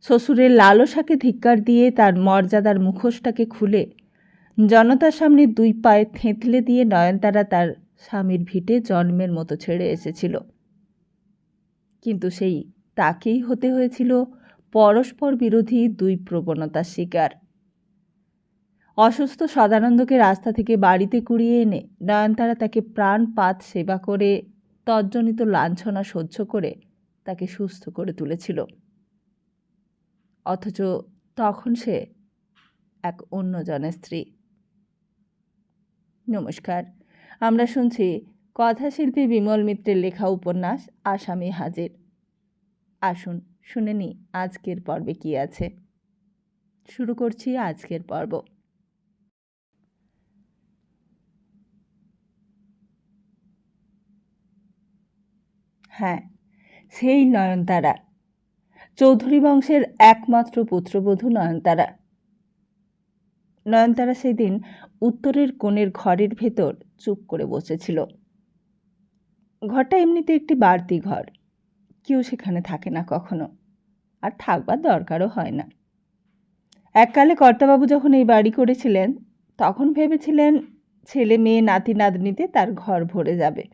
শ্বশুরের লালসাকে ধিক্কার দিয়ে তার মর্যাদার মুখোশটাকে খুলে জনতার সামনে দুই পায়ে থেঁতলে দিয়ে নয়নতারা তার স্বামীর ভিটে জন্মের মতো ছেড়ে এসেছিল। কিন্তু সেই তাকেই হতে হয়েছিল পরস্পর বিরোধী দুই প্রবণতার শিকার। অসুস্থ সদানন্দকে রাস্তা থেকে বাড়িতে কুড়িয়ে এনে নয়নতারা তাকে প্রাণপাত সেবা করে তজ্জনিত লাঞ্ছনা সহ্য করে তাকে সুস্থ করে তুলেছিল। অথচ তখন সে এক অন্যজনের স্ত্রী। নমস্কার, আমরা শুনছি কথাশিল্পী বিমল মিত্রের লেখা উপন্যাস আসামি হাজির। আসুন শুনে নিই আজকের পর্বে কি আছে। শুরু করছি আজকের পর্ব। হ্যাঁ, সেই নয়নতারা, চৌধুরী বংশের একমাত্র পুত্রবধূ নয়নতারা। নয়নতারা সেদিন উত্তরের কোণের ঘরের ভেতর চুপ করে বসেছিল। ঘরটা এমনিতে একটি বাড়তি ঘর, কেউ সেখানে থাকে না কখনো, আর থাকবার দরকারও হয় না। এককালে কর্তাবাবু যখন এই বাড়ি করেছিলেন তখন ভেবেছিলেন ছেলে মেয়ে নাতি নাতনিতে তার ঘর ভরে যাবে,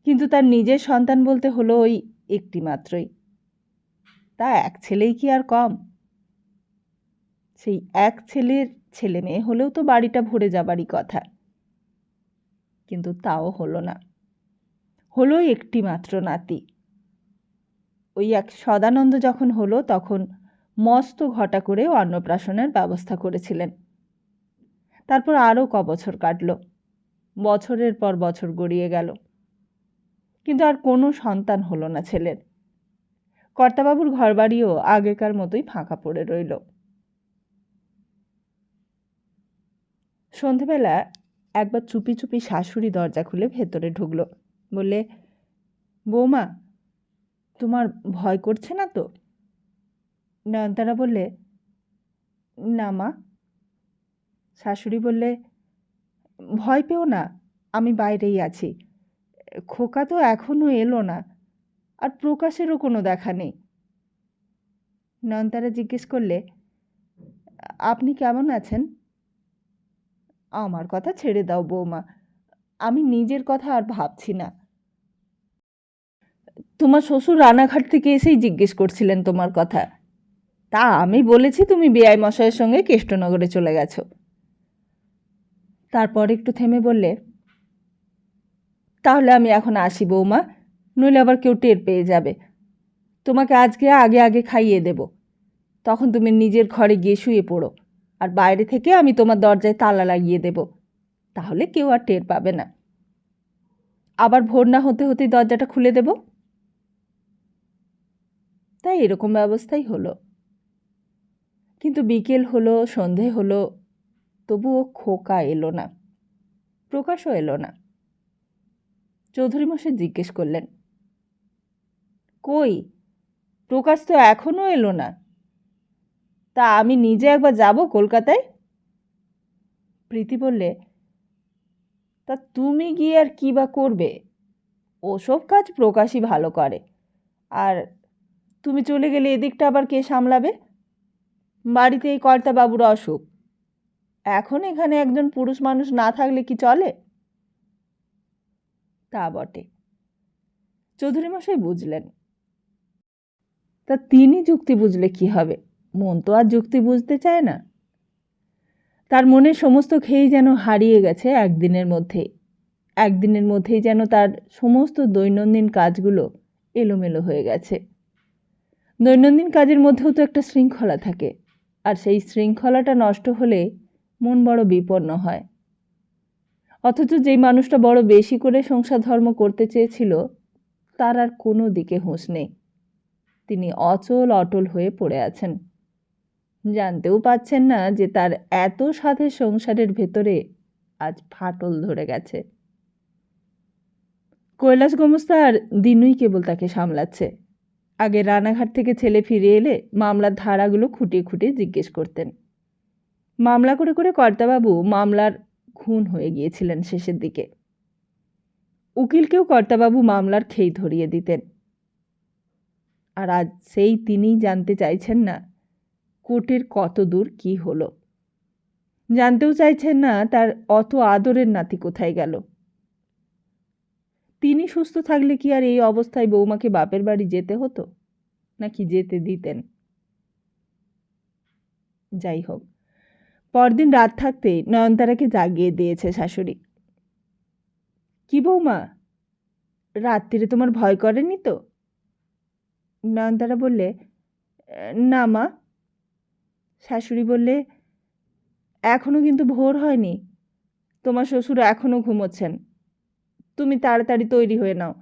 কিন্তু তার নিজের সন্তান বলতে হলো ওই একটি মাত্রই। তা এক ছেলেই কি আর কম? সেই এক ছেলের ছেলে মেয়ে হলেও তো বাড়িটা ভরে যাবারই কথা, কিন্তু তাও হলো না। হলো একটি মাত্র নাতি। ওই এক সদানন্দ যখন হলো তখন মস্ত ঘটা করে অন্নপ্রাশনের ব্যবস্থা করেছিলেন। তারপর আরও বছর কাটল, বছরের পর বছর গড়িয়ে গেল, কিন্তু আর কোনো সন্তান হলো না ছেলের। কর্তাবাবুর ঘরবাড়িও আগেকার মতোই ফাঁকা পড়ে রইল। সন্ধেবেলা একবার চুপি চুপি শাশুড়ি দরজা খুলে ভেতরে ঢুকলো। বললে, বৌমা, তোমার ভয় করছে না তো? নয়নতারা বললে, না মা। শাশুড়ি বললে, ভয় পেও না, আমি বাইরেই আছি। খোকা তো এখনো এলো না, আর প্রকাশেরও কোনো দেখা নেই। নয়নতারা জিজ্ঞেস করলে, আপনি কেমন আছেন? আমার কথা ছেড়ে দাও বৌমা, আমি নিজের কথা আর ভাবছি না। তোমার শ্বশুর রানাঘাট থেকে এসেই জিজ্ঞেস করছিলেন তোমার কথা। তা আমি বলেছি তুমি বেআই মশাইয়ের সঙ্গে কেষ্টনগরে চলে গেছো। তারপর একটু থেমে বললে, তাহলে আমি এখন আসি বৌমা, নইলে আবার কেউ টের পেয়ে যাবে। তোমাকে আজকে আগে আগে খাইয়ে দেব, তখন তুমি নিজের ঘরে গিয়ে শুয়ে পড়ো, আর বাইরে থেকে আমি তোমার দরজায় তালা লাগিয়ে দেব, তাহলে কেউ আর টের পাবে না। আবার ভোর না হতে হতেই দরজাটা খুলে দেব। তাই এরকম ব্যবস্থাই হলো। কিন্তু বিকেল হলো, সন্ধে হলো, তবুও খোকা এলো না, প্রকাশও এলো না। চৌধুরী মশাই জিজ্ঞেস করলেন, কই, প্রকাশ তো এখনো এলো না। তা আমি নিজে একবার যাব কলকাতায়। প্রীতি বললে, তা তুমি গিয়ে আর কী বা করবে? ওসব কাজ প্রকাশই ভালো করে, আর তুমি চলে গেলে এদিকটা আবার কে সামলাবে? বাড়িতে এই কর্তাবাবুর অসুখ, এখন এখানে একজন পুরুষ মানুষ না থাকলে কি চলে? তা বটে। চৌধুরী মশাই বুঝলেন। তা তিনি যুক্তি বুঝলে কি হবে, মন তো আর যুক্তি বুঝতে চায় না। তার মনের সমস্ত খেই যেন হারিয়ে গেছে একদিনের মধ্যেই যেন তার সমস্ত দৈনন্দিন কাজগুলো এলোমেলো হয়ে গেছে। দৈনন্দিন কাজের মধ্যেও তো একটা শৃঙ্খলা থাকে, আর সেই শৃঙ্খলাটা নষ্ট হলে মন বড় বিপন্ন হয়। অথচ যেই মানুষটা বড় বেশি করে সংসার ধর্ম করতে চেয়েছিল, তার আর কোনো দিকে হুঁশ নেই। তিনি অচল অটল হয়ে পড়ে আছেন, জানতেও পাচ্ছেন না যে তার এত সাধের সংসারের ভেতরে আজ ফাটল ধরে গেছে। কৈলাস গোমস্তা আর দিনুই কেবল তাকে সামলাচ্ছে। আগে রানাঘাট থেকে ছেলে ফিরে এলে মামলার ধারাগুলো খুঁটিয়ে খুঁটিয়ে জিজ্ঞেস করতেন। মামলা করে করে কর্তাবাবু মামলার খুন হয়ে গিয়েছিলেন শেষের দিকে। উকিলকেও কর্তাবাবু মামলার খেই ধরিয়ে দিতেন। আর আজ সেই তিনিই জানতে চাইছেন না কোর্টের কত দূর কী হলো। জানতেও চাইছেন না তার অত আদরের নাতি কোথায় গেল। তিনি সুস্থ থাকলে কি আর এই অবস্থায় বৌমাকে বাপের বাড়ি যেতে হতো, নাকি যেতে দিতেন? যাই হোক, পরদিন রাত থাকতেই নয়নতারাকে জাগিয়ে দিয়েছে শাশুড়ি। কি বৌমা, রাত্রিরে তোমার ভয় করেনি তো? নয়নতারা বললে, না মা। শাশুড়ি বললে, এখনো কিন্তু ভোর হয়নি, তোমার শ্বশুর এখনো ঘুমোচ্ছেন। তুমি তাড়াতাড়ি তৈরি হয়ে নাও,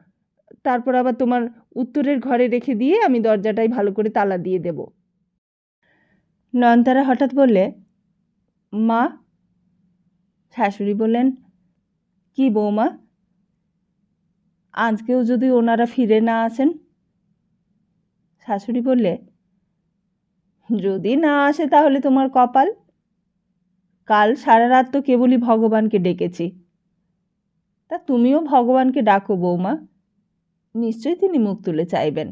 তারপর আবার তোমার উত্তরের ঘরে রেখে দিয়ে আমি দরজাটাই ভালো করে তালা দিয়ে দেব। নয়নতারা হঠাৎ বললে, মা। শাশুড়ি বললেন, কি বৌমা, আজকেও যদি ওনারা ফিরে না আসেন? শাশুড়ি বললে, যদি না আসে তাহলে তোমার কপাল। কাল সারা রাত তো কেবলই ভগবানকে ডেকেছি। তা তুমিও ভগবানকে ডাকো বৌমা, নিশ্চয়ই তিনি মুখ তুলে চাইবেন।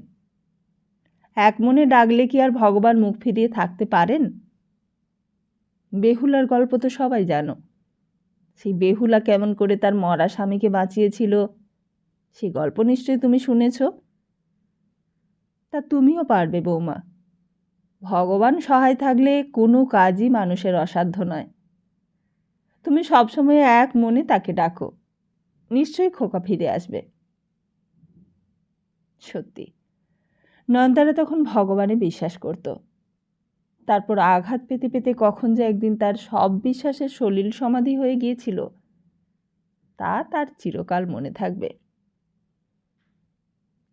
এক মনে ডাকলে কি আর ভগবান মুখ ফিরিয়ে থাকতে পারেন? বেহুলার গল্প তো সবাই জানো। সেই বেহুলা কেমন করে তার মরা স্বামীকে বাঁচিয়েছিল, সেই গল্প নিশ্চয়ই তুমি শুনেছ। তা তুমিও পারবে বৌমা। ভগবান সহায় থাকলে কোনো কাজই মানুষের অসাধ্য নয়। তুমি সবসময় এক মনে তাকে ডাকো, নিশ্চয়ই খোকা ফিরে আসবে। সত্যি, নয়নতারা তখন ভগবানে বিশ্বাস করত। তারপর আঘাত পেতে পেতে কখন যে একদিন তার সব বিশ্বাসের সলিল সমাধি হয়ে গিয়েছিল, তা তার চিরকাল মনে থাকবে।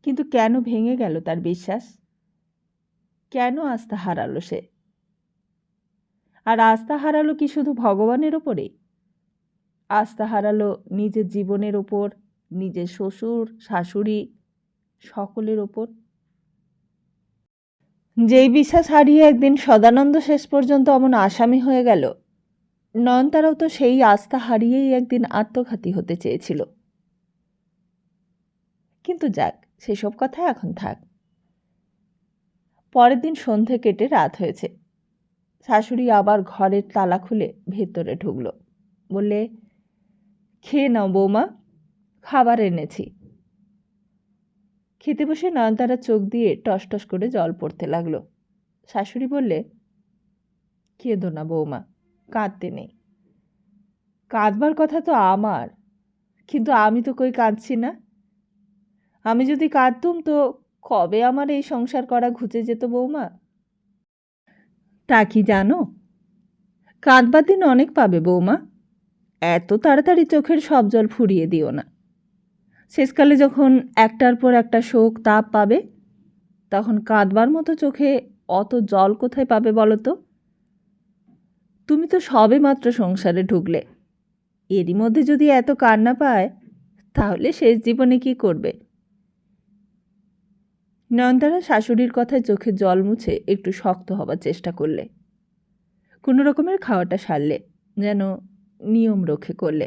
কিন্তু কেন ভেঙে গেল তার বিশ্বাস? কেন আস্থা হারালো সে? আর আস্থা হারালো কি শুধু ভগবানের ওপরে? আস্থা হারালো নিজের জীবনের ওপর, নিজের শ্বশুর শাশুড়ি সকলের ওপর। যেই বিশ্বাস হারিয়ে একদিন সদানন্দ শেষ পর্যন্ত অমন আসামি হয়ে গেল, নয়নতারাও তো সেই আস্থা হারিয়েই একদিন আত্মঘাতী হতে চেয়েছিল। কিন্তু যাক, সেসব কথা এখন থাক। পরের দিন সন্ধে কেটে রাত হয়েছে। শাশুড়ি আবার ঘরের তালা খুলে ভেতরে ঢুকল। বললে, খেয়ে নাও বৌমা, খাবার এনেছি। খেতে বসে নয়নতারা চোখ দিয়ে টসটস করে জল পড়তে লাগলো। শাশুড়ি বললে, কেঁদো না বৌমা, কাঁদতে নেই। কাঁদবার কথা তো আমার, কিন্তু আমি তো কই কাঁদছি না। আমি যদি কাঁদতুম তো কবে আমার এই সংসার করা ঘুচে যেত বৌমা। তা কি জানো, কাঁদবার দিন অনেক পাবে বৌমা, এত তাড়াতাড়ি চোখের সব জল ফুরিয়ে দিও না। শেষকালে যখন একটার পর একটা শোক তাপ পাবে, তখন কাঁদবার মতো চোখে অত জল কোথায় পাবে বলো তো? তুমি তো সবে মাত্র সংসারে ঢুকলে, এরই মধ্যে যদি এত কান্না পায়, তাহলে শেষ জীবনে কি করবে? নয়নতারা শাশুড়ির কথায় চোখে জল মুছে একটু শক্ত হবার চেষ্টা করলে। কোনো রকমের খাওয়াটা সারলে, যেন নিয়ম রক্ষে করলে।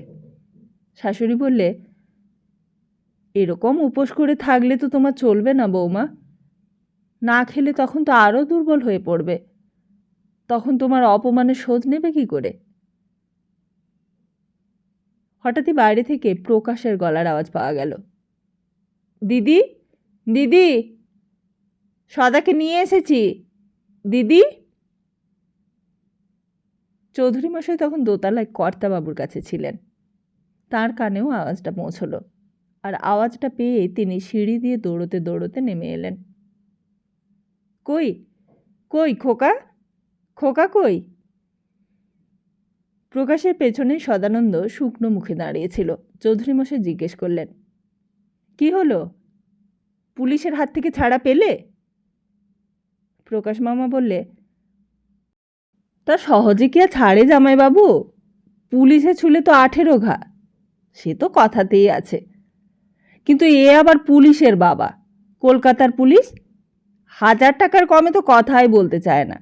শাশুড়ি বললে, এরকম উপোস করে থাকলে তো তোমার চলবে না বৌমা। না খেলে তখন তো আরও দুর্বল হয়ে পড়বে, তখন তোমার অপমানের শোধ নেবে কি করে? হঠাৎই বাইরে থেকে প্রকাশের গলার আওয়াজ পাওয়া গেল। দিদি, দিদি, সদাকে নিয়ে এসেছি, দিদি। চৌধুরী মশাই তখন দোতলায় কর্তাবাবুর কাছে ছিলেন। তার কানেও আওয়াজটা পৌঁছল, আর আওয়াজটা পেয়ে তিনি সিঁড়ি দিয়ে দৌড়তে দৌড়তে নেমে এলেন। কই কই খোকা, খোকা কই? প্রকাশের পেছনে সদানন্দ শুকনো মুখে দাঁড়িয়েছিল। চৌধুরী মশাই জিজ্ঞেস করলেন, কি হলো, পুলিশের হাত থেকে ছাড়া পেলে? প্রকাশ মামা বললে, তা সহজে কি আর ছাড়ে জামাইবাবু? পুলিশে ছুলে তো 18 ঘা, সে তো কথাতেই আছে। কিন্তু এ আবার পুলিশের বাবা, কলকাতার পুলিশ, 1000 টাকার কমে তো কথাই বলতে চায় না।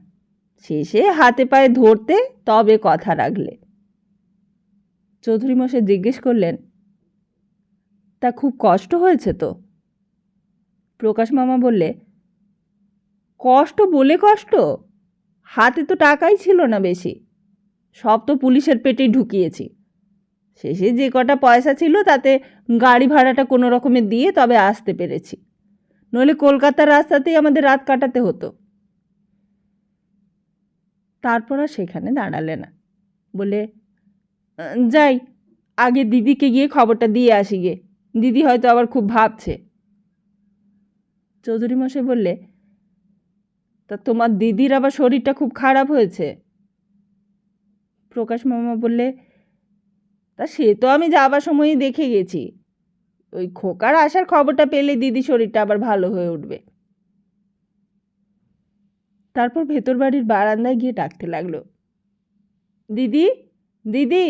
শেষে হাতে পায়ে ধরতে তবে কথা রাখলে। চৌধুরী মশাই জিজ্ঞেস করলেন, তা খুব কষ্ট হয়েছে তো? প্রকাশ মামা বললে, কষ্ট বলে কষ্ট? হাতে তো টাকাই ছিল না বেশি, সব তো পুলিশের পেটেই ঢুকিয়েছি। শেষে যে কটা পয়সা ছিল তাতে গাড়ি ভাড়াটা কোনো রকমে দিয়ে তবে আসতে পেরেছি, নইলে কলকাতার রাস্তাতেই আমাদের রাত কাটাতে হতো। তারপর আর সেখানে দাঁড়ালে না, বলে যাই আগে দিদিকে গিয়ে খবরটা দিয়ে আসি গে, দিদি হয়তো আবার খুব ভাবছে। চৌধুরী মশাই বললে, তা তোমার দিদির আবার শরীরটা খুব খারাপ হয়েছে? প্রকাশ মামা বললে, তা সে তো আমি যাবার সময়ই দেখে গেছি, ওই খোকার আসার খবরটা পেলে দিদি শরীরটা আবার ভালো হয়ে উঠবে। তারপর ভেতর বাড়ির বারান্দায় গিয়ে ডাকতে লাগলো, দিদি দিদি।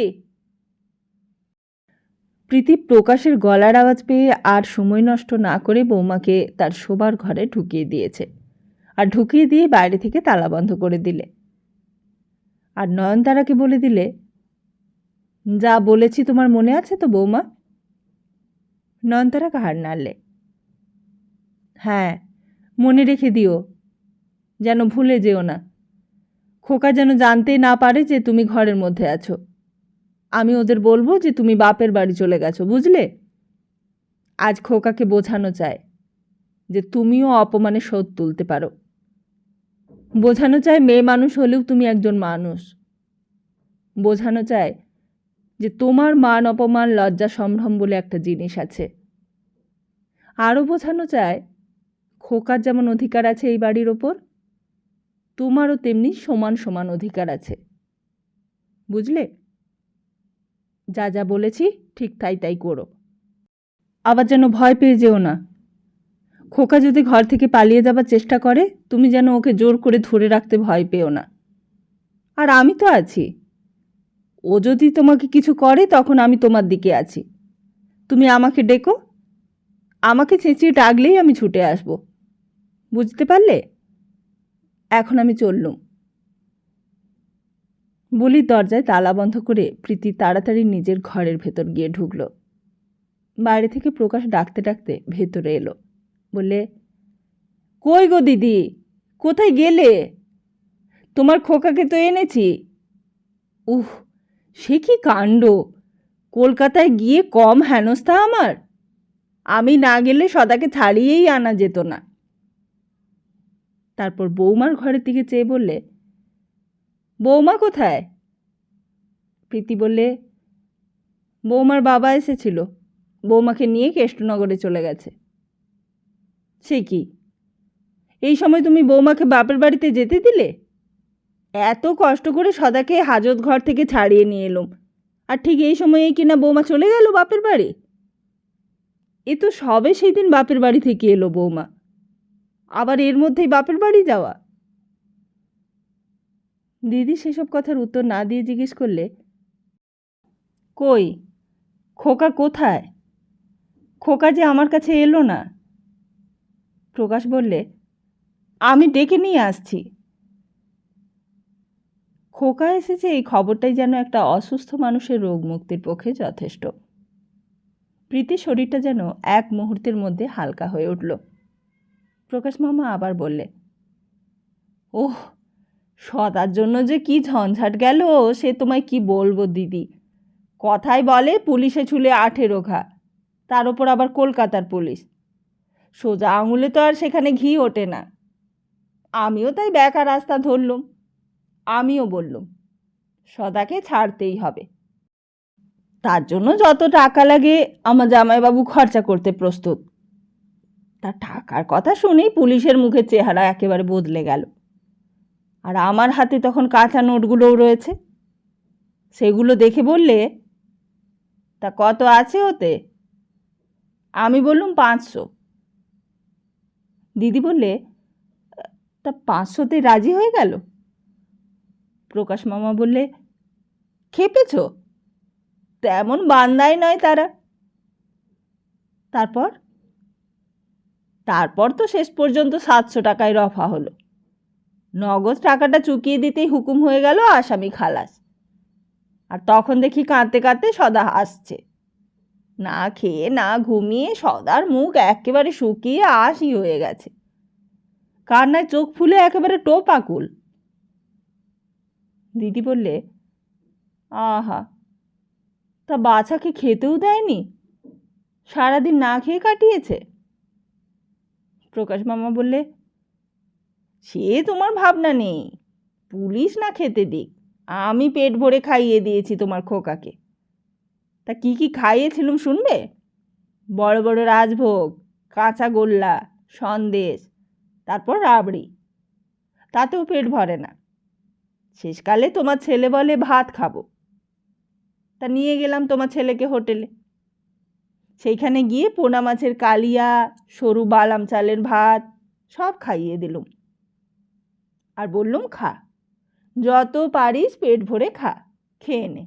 প্রীতি প্রকাশের গলার আওয়াজ পেয়ে আর সময় নষ্ট না করে বৌমাকে তার শোবার ঘরে ঢুকিয়ে দিয়েছে, আর ঢুকিয়ে দিয়ে বাইরে থেকে তালা বন্ধ করে দিলে। আর নয়নতারাকে বলে দিলে, যা বলেছি তোমার মনে আছে তো বৌমা? নয়নতারা ঘাড় নাড়লে, হ্যাঁ মনে রেখে দিও, যেন ভুলে যেও না। খোকা যেন জানতেই না পারে যে তুমি ঘরের মধ্যে আছো। আমি ওদের বলবো যে তুমি বাপের বাড়ি চলে গেছো, বুঝলে? আজ খোকাকে বোঝানো চায় যে তুমিও অপমানে শোধ তুলতে পারো। বোঝানো চায় মেয়ে মানুষ হলেও তুমি একজন মানুষ। বোঝানো চায় যে তোমার মান অপমান লজ্জা সম্ভ্রম বলে একটা জিনিস আছে। আরও বোঝানো চায় খোকার যেমন অধিকার আছে এই বাড়ির ওপর, তোমারও তেমনি সমান সমান অধিকার আছে, বুঝলে? যা যা বলেছি ঠিক তাই তাই করো। আবার যেন ভয় পেয়ে যেও না। খোকা যদি ঘর থেকে পালিয়ে যাবার চেষ্টা করে, তুমি যেন ওকে জোর করে ধরে রাখতে ভয় পেও না। আর আমি তো আছি, ও যদি তোমাকে কিছু করে তখন আমি তোমার দিকে আছি। তুমি আমাকে ডেকো, আমাকে চেঁচিয়ে ডাকলেই আমি ছুটে আসব, বুঝতে পারলে? এখন আমি চললুম। বলি দরজায় তালা বন্ধ করে প্রীতি তাড়াতাড়ি নিজের ঘরের ভেতর গিয়ে ঢুকল। বাইরে থেকে প্রকাশ ডাকতে ডাকতে ভেতরে এলো, বললে, কই গো দিদি, কোথায় গেলে? তোমার খোকাকে তো এনেছি। উহ, সে কি কাণ্ড! কলকাতায় গিয়ে কম হেনস্থা আমার। আমি না গেলে সদাকে ছাড়িয়েই আনা যেত না। তারপর বৌমার ঘরের দিকে চেয়ে বললে, বৌমা কোথায়? প্রীতি বললে, বৌমার বাবা এসেছিল, বৌমাকে নিয়ে কেষ্টনগরে চলে গেছে। সে কি, এই সময় তুমি বৌমাকে বাপের বাড়িতে যেতে দিলে? এত কষ্ট করে সদাকে হাজত ঘর থেকে ছাড়িয়ে নিয়ে এলুম, আর ঠিক এই সময়েই কিনা বৌমা চলে গেল বাপের বাড়ি? এ তো সবে সেই দিন বাপের বাড়ি থেকে এলো বৌমা, আবার এর মধ্যেই বাপের বাড়ি যাওয়া। দিদি সেসব কথার উত্তর না দিয়ে জিজ্ঞেস করলে, কই খোকা কোথায়? খোকা যে আমার কাছে এলো না। প্রকাশ বললে, আমি ডেকে নিয়ে আসছি। খোকা এসেছে এই খবরটাই যেন একটা অসুস্থ মানুষের রোগ মুক্তির পক্ষে যথেষ্ট। প্রীতির শরীরটা যেন এক মুহূর্তের মধ্যে হালকা হয়ে উঠল। প্রকাশ মামা আবার বললে, ওহ, সদার জন্য যে কি ঝঞ্ঝাট গেল সে তোমায় কি বলবো দিদি। কথায় বলে পুলিশে ছুলে 18 ঘা, তার ওপর আবার কলকাতার পুলিশ। সোজা আঙুলে তো আর সেখানে ঘি ওঠে না। আমিও তাই বেকা রাস্তা ধরলুম। আমিও বললুম সদাকে ছাড়তেই হবে, তার জন্য যত টাকা লাগে আমার জামাইবাবু খরচা করতে প্রস্তুত। তার টাকার কথা শুনেই পুলিশের মুখের চেহারা একেবারে বদলে গেল। আর আমার হাতে তখন কাঁচা নোটগুলোও রয়েছে। সেগুলো দেখে বললে, তা কত আছে ওতে? আমি বললুম 500। দিদি বললে, তা 500তে রাজি হয়ে গেল? প্রকাশ মামা বললে, খেপেছ? তেমন বান্দাই নয় তারা। তারপর তারপর তো শেষ পর্যন্ত 700 টাকায় রফা হলো। নগদ টাকাটা চুকিয়ে দিতেই হুকুম হয়ে গেল আসামি খালাস। আর তখন দেখি কাঁদতে কাঁদতে সদা আসছে। না খেয়ে না ঘুমিয়ে সদার মুখ একেবারে শুকিয়ে আশি হয়ে গেছে। কান্নায় চোখ ফুলে একেবারে টোপ আকুল। দিদি বললে, আহা, তা বাছাকে খেতেও দেয়নি, সারাদিন না খেয়ে কাটিয়েছে। প্রকাশ মামা বললে, সে তোমার ভাবনা নেই, পুলিশ না খেতে দিক, আমি পেট ভরে খাইয়ে দিয়েছি তোমার খোকাকে। তা কি কি খাইয়েছিলুম শুনবে? বড় বড় রাজভোগ, কাঁচা গোল্লা, সন্দেশ, তারপর রাবড়ি, তাতেও পেট ভরে না। শেষকালে তোমার ছেলে বলে ভাত খাবো, তা নিয়ে গেলাম তোমার ছেলেকে হোটেলে। সেইখানে গিয়ে পোনা মাছের কালিয়া, সরু বালাম চালের ভাত সব খাইয়ে দিলুম, আর বললুম খা, যত পারিস পেট ভরে খা, খেয়ে নে।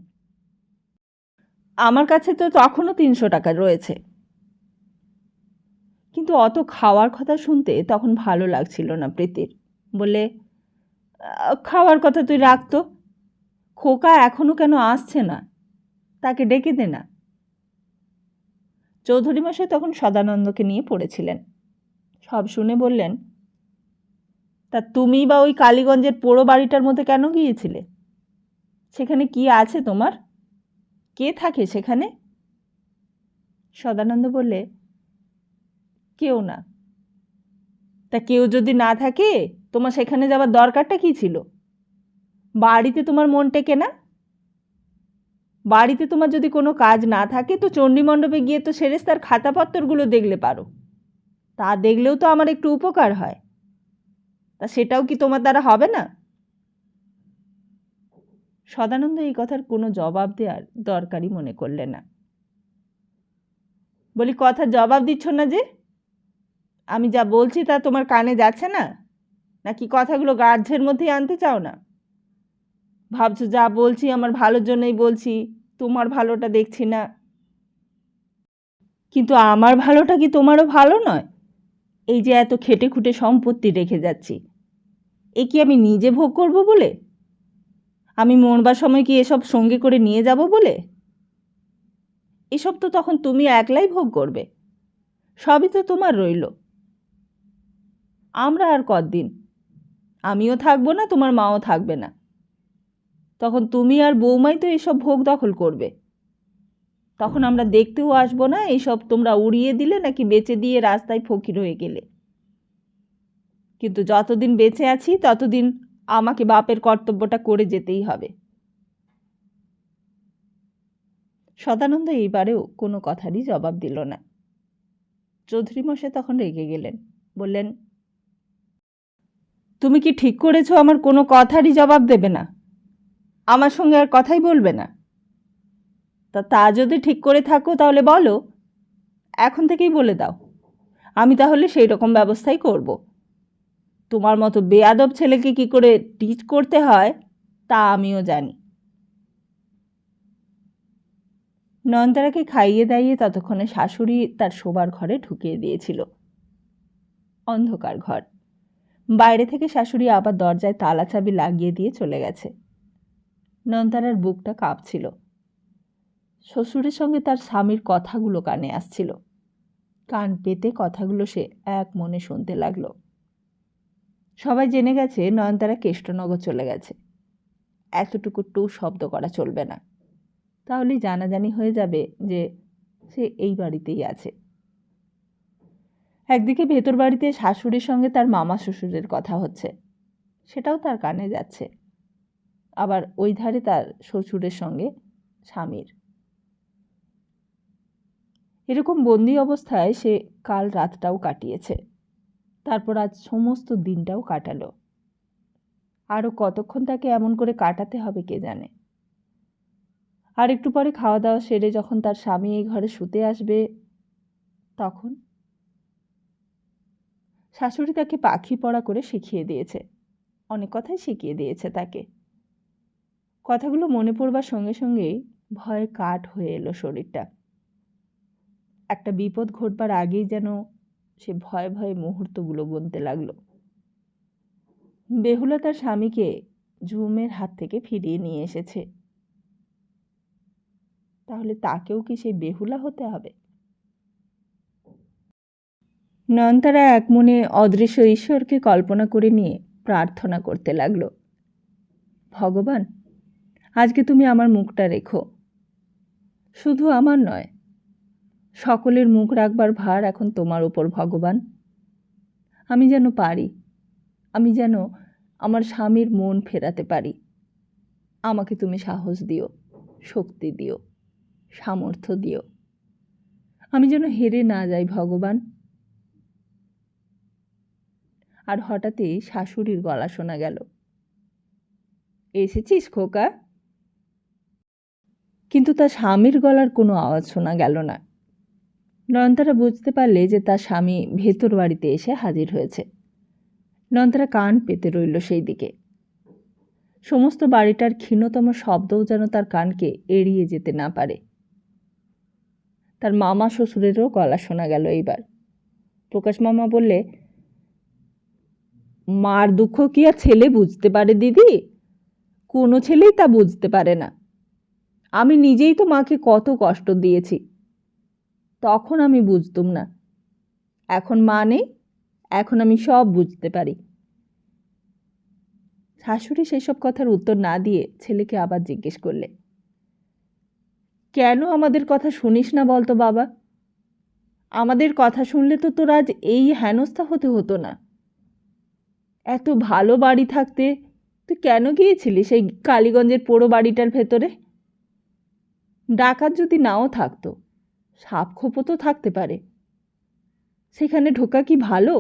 আমার কাছে তো তখনও 300 টাকা রয়েছে। কিন্তু অত খাওয়ার কথা শুনতে তখন ভালো লাগছিল না প্রীতির। বলে, খাওয়ার কথা তুই রাখতো, খোকা এখনো কেন আসছে না, তাকে ডেকে দে না। চৌধুরী মশাই তখন সদানন্দকে নিয়ে পড়েছিলেন। সব শুনে বললেন, তা তুমি বা ওই কালীগঞ্জের পোড়ো বাড়িটার মধ্যে কেন গিয়েছিলে? সেখানে কি আছে তোমার? কে থাকে সেখানে? সদানন্দ বললে, কেউ না। তা কেউ যদি না থাকে তোমার সেখানে যাবার দরকারটা কি ছিল? বাড়িতে তোমার মন টেকে না? বাড়িতে তোমার যদি কোনো কাজ না থাকে তো চণ্ডীমণ্ডপে গিয়ে তো সেরেস্তার খাতাপত্তরগুলো দেখলে পারো, তা দেখলেও তো আমার একটু উপকার হয়। তা সেটাও কি তোমার দ্বারা হবে না? সদানন্দ এই কথার কোনো জবাব দেওয়ার দরকারই মনে করলে না। বলি, কথার জবাব দিচ্ছ না যে? আমি যা বলছি তা তোমার কানে যাচ্ছে না, নাকি কথাগুলো গ্রাহ্যের মধ্যেই আনতে চাও না? ভাবছো যা বলছি আমার ভালোর জন্যই বলছি, তোমার ভালোটা দেখছি না। কিন্তু আমার ভালোটা কি তোমারও ভালো নয়? এই যে এত খেটে খুঁটে সম্পত্তি রেখে যাচ্ছি, এ কি আমি নিজে ভোগ করব বলে? আমি মরবার সময় কি এসব সঙ্গে করে নিয়ে যাব বলে? এসব তো তখন তুমি একলাই ভোগ করবে, সবই তো তোমার রইল। আমরা আর কতদিন? আমিও থাকবো না, তোমার মাও থাকবে না। তখন তুমি আর বৌমাই তো এসব ভোগ দখল করবে। তখন আমরা দেখতেও আসবো না এইসব তোমরা উড়িয়ে দিলে নাকি বেচে দিয়ে রাস্তায় ফকির হয়ে গেলে। কিন্তু যতদিন বেঁচে আছি ততদিন আমাকে বাপের কর্তব্যটা করে যেতেই হবে। সদানন্দ এইবারেও কোনো কথারই জবাব দিল না। চৌধুরী মশাই তখন রেগে গেলেন। বললেন, তুমি কি ঠিক করেছো আমার কোনো কথারই জবাব দেবে না? আমার সঙ্গে আর কথাই বলবে না? তা যদি ঠিক করে থাকো তাহলে বলো, এখন থেকেই বলে দাও, আমি তাহলে সেই রকম ব্যবস্থাই করব। তোমার মতো বেয়াদব ছেলেকে কি করে টিচ করতে হয় তা আমিও জানি। নয়নতারাকে খাইয়ে দাইয়ে ততক্ষণে শাশুড়ি তার শোবার ঘরে ঢুকিয়ে দিয়েছিল। অন্ধকার ঘর। বাইরে থেকে শাশুড়ি আবার দরজায় তালা চাবি লাগিয়ে দিয়ে চলে গেছে। নয়নতারার বুকটা কাঁপছিল। শ্বশুরের সঙ্গে তার স্বামীর কথাগুলো কানে আসছিল। কান পেতে কথাগুলো সে এক মনে শুনতে লাগলো। সবাই জেনে গেছে নয়নতারা কেষ্টনগর চলে গেছে। এতটুকু টু শব্দ করা চলবে না, তাহলেই জানাজানি হয়ে যাবে যে সে এই বাড়িতেই আছে। একদিকে ভেতর বাড়িতে শাশুড়ির সঙ্গে তার মামা শ্বশুরের কথা হচ্ছে, সেটাও তার কানে যাচ্ছে। আবার ওই ধারে তার শ্বশুরের সঙ্গে স্বামীর। এরকম বন্দি অবস্থায় সে কাল রাতটাও কাটিয়েছে, তারপর আজ সমস্ত দিনটাও কাটালো। আরও কতক্ষণ তাকে এমন করে কাটাতে হবে কে জানে। আর একটু পরে খাওয়া দাওয়া সেরে যখন তার স্বামী এই ঘরে শুতে আসবে, তখন শাশুড়ি তাকে পাখি পড়া করে শিখিয়ে দিয়েছে, অনেক কথাই শিখিয়ে দিয়েছে তাকে। কথাগুলো মনে পড়বার সঙ্গে সঙ্গেই ভয়ে কাঠ হয়ে এলো শরীরটা। একটা বিপদ ঘটবার আগেই যেন সে ভয়ে ভয়ে মুহূর্তগুলো গুনতে লাগলো। বেহুলা তার স্বামীকে ঝুমের হাত থেকে ফিরিয়ে নিয়ে এসেছে, তাহলে তাকেও কি সেই বেহুলা হতে হবে? নয়নতারা এক মনে অদৃশ্য ঈশ্বরকে কল্পনা করে নিয়ে প্রার্থনা করতে লাগল, ভগবান, আজকে তুমি আমার মুখটা রেখো। শুধু আমার নয়, সকলের মুখ রাখবার ভার এখন তোমার উপর ভগবান। আমি যেন পারি, আমি যেন আমার স্বামীর মন ফেরাতে পারি। আমাকে তুমি সাহস দিও, শক্তি দিও, সামর্থ্য দিও। আমি যেন হেরে না যাই ভগবান। আর হঠাৎই শাশুড়ির গলা শোনা গেল, এসেছিস খোকা? কিন্তু তার স্বামীর গলার কোনো আওয়াজ শোনা গেল না। নয়নতারা বুঝতে পারলে যে তার স্বামী ভেতর বাড়িতে এসে হাজির হয়েছে। নয়নতারা কান পেতে রইল সেই দিকে। সমস্ত বাড়িটার ক্ষীণতম শব্দও যেন তার কানকে এড়িয়ে যেতে না পারে। তার মামা শ্বশুরেরও গলা শোনা গেল এইবার। প্রকাশ মামা বললে, মার দুঃখ কি আর ছেলে বুঝতে পারে দিদি? কোনো ছেলেই তা বুঝতে পারে না। আমি নিজেই তো মাকে কত কষ্ট দিয়েছি, তখন আমি বুঝতুম না। এখন মা নেই, এখন আমি সব বুঝতে পারি। শাশুড়ি সেসব কথার উত্তর না দিয়ে ছেলেকে আবার জিজ্ঞেস করলে, কেন আমাদের কথা শুনিস না বলতো বাবা? আমাদের কথা শুনলে তো তোর আজ এই হেনস্থা হতে হতো না। এত ভালো বাড়ি থাকতে তুই কেন গিয়েছিলি সেই কালীগঞ্জের পোড়ো বাড়িটার ভেতরে? ডাকাত যদি নাও থাকতো, সাপ খোপও তো থাকতে পারে। সেখানে ঢোকা কি ভালো?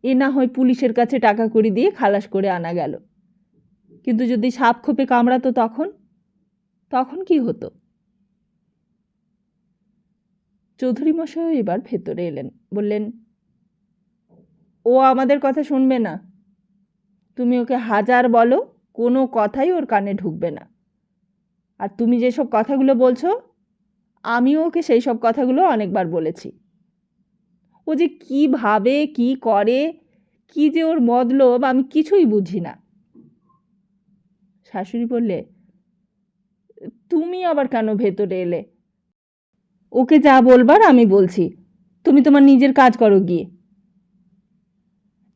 এ না হয় পুলিশের কাছে টাকা কড়ি দিয়ে খালাস করে আনা গেল, কিন্তু যদি সাপ খোপে কামড়াতো তখন তখন কি হতো? চৌধুরী মশাইও এবার ভেতরে এলেন, বললেন, ও আমাদের কথা শুনবে না। তুমি ওকে হাজার বলো, কোনো কথাই ওর কানে ঢুকবে না। আর তুমি যেসব কথাগুলো বলছো, আমিও ওকে সেই সব কথাগুলো অনেকবার বলেছি। ও যে কী ভাবে, কী করে, কী যে ওর মতলব, আমি কিছুই বুঝি না। শাশুড়ি বললে, তুমি আবার কেন ভেতরে এলে? ওকে যা বলবার আমি বলছি, তুমি তোমার নিজের কাজ করো গিয়ে।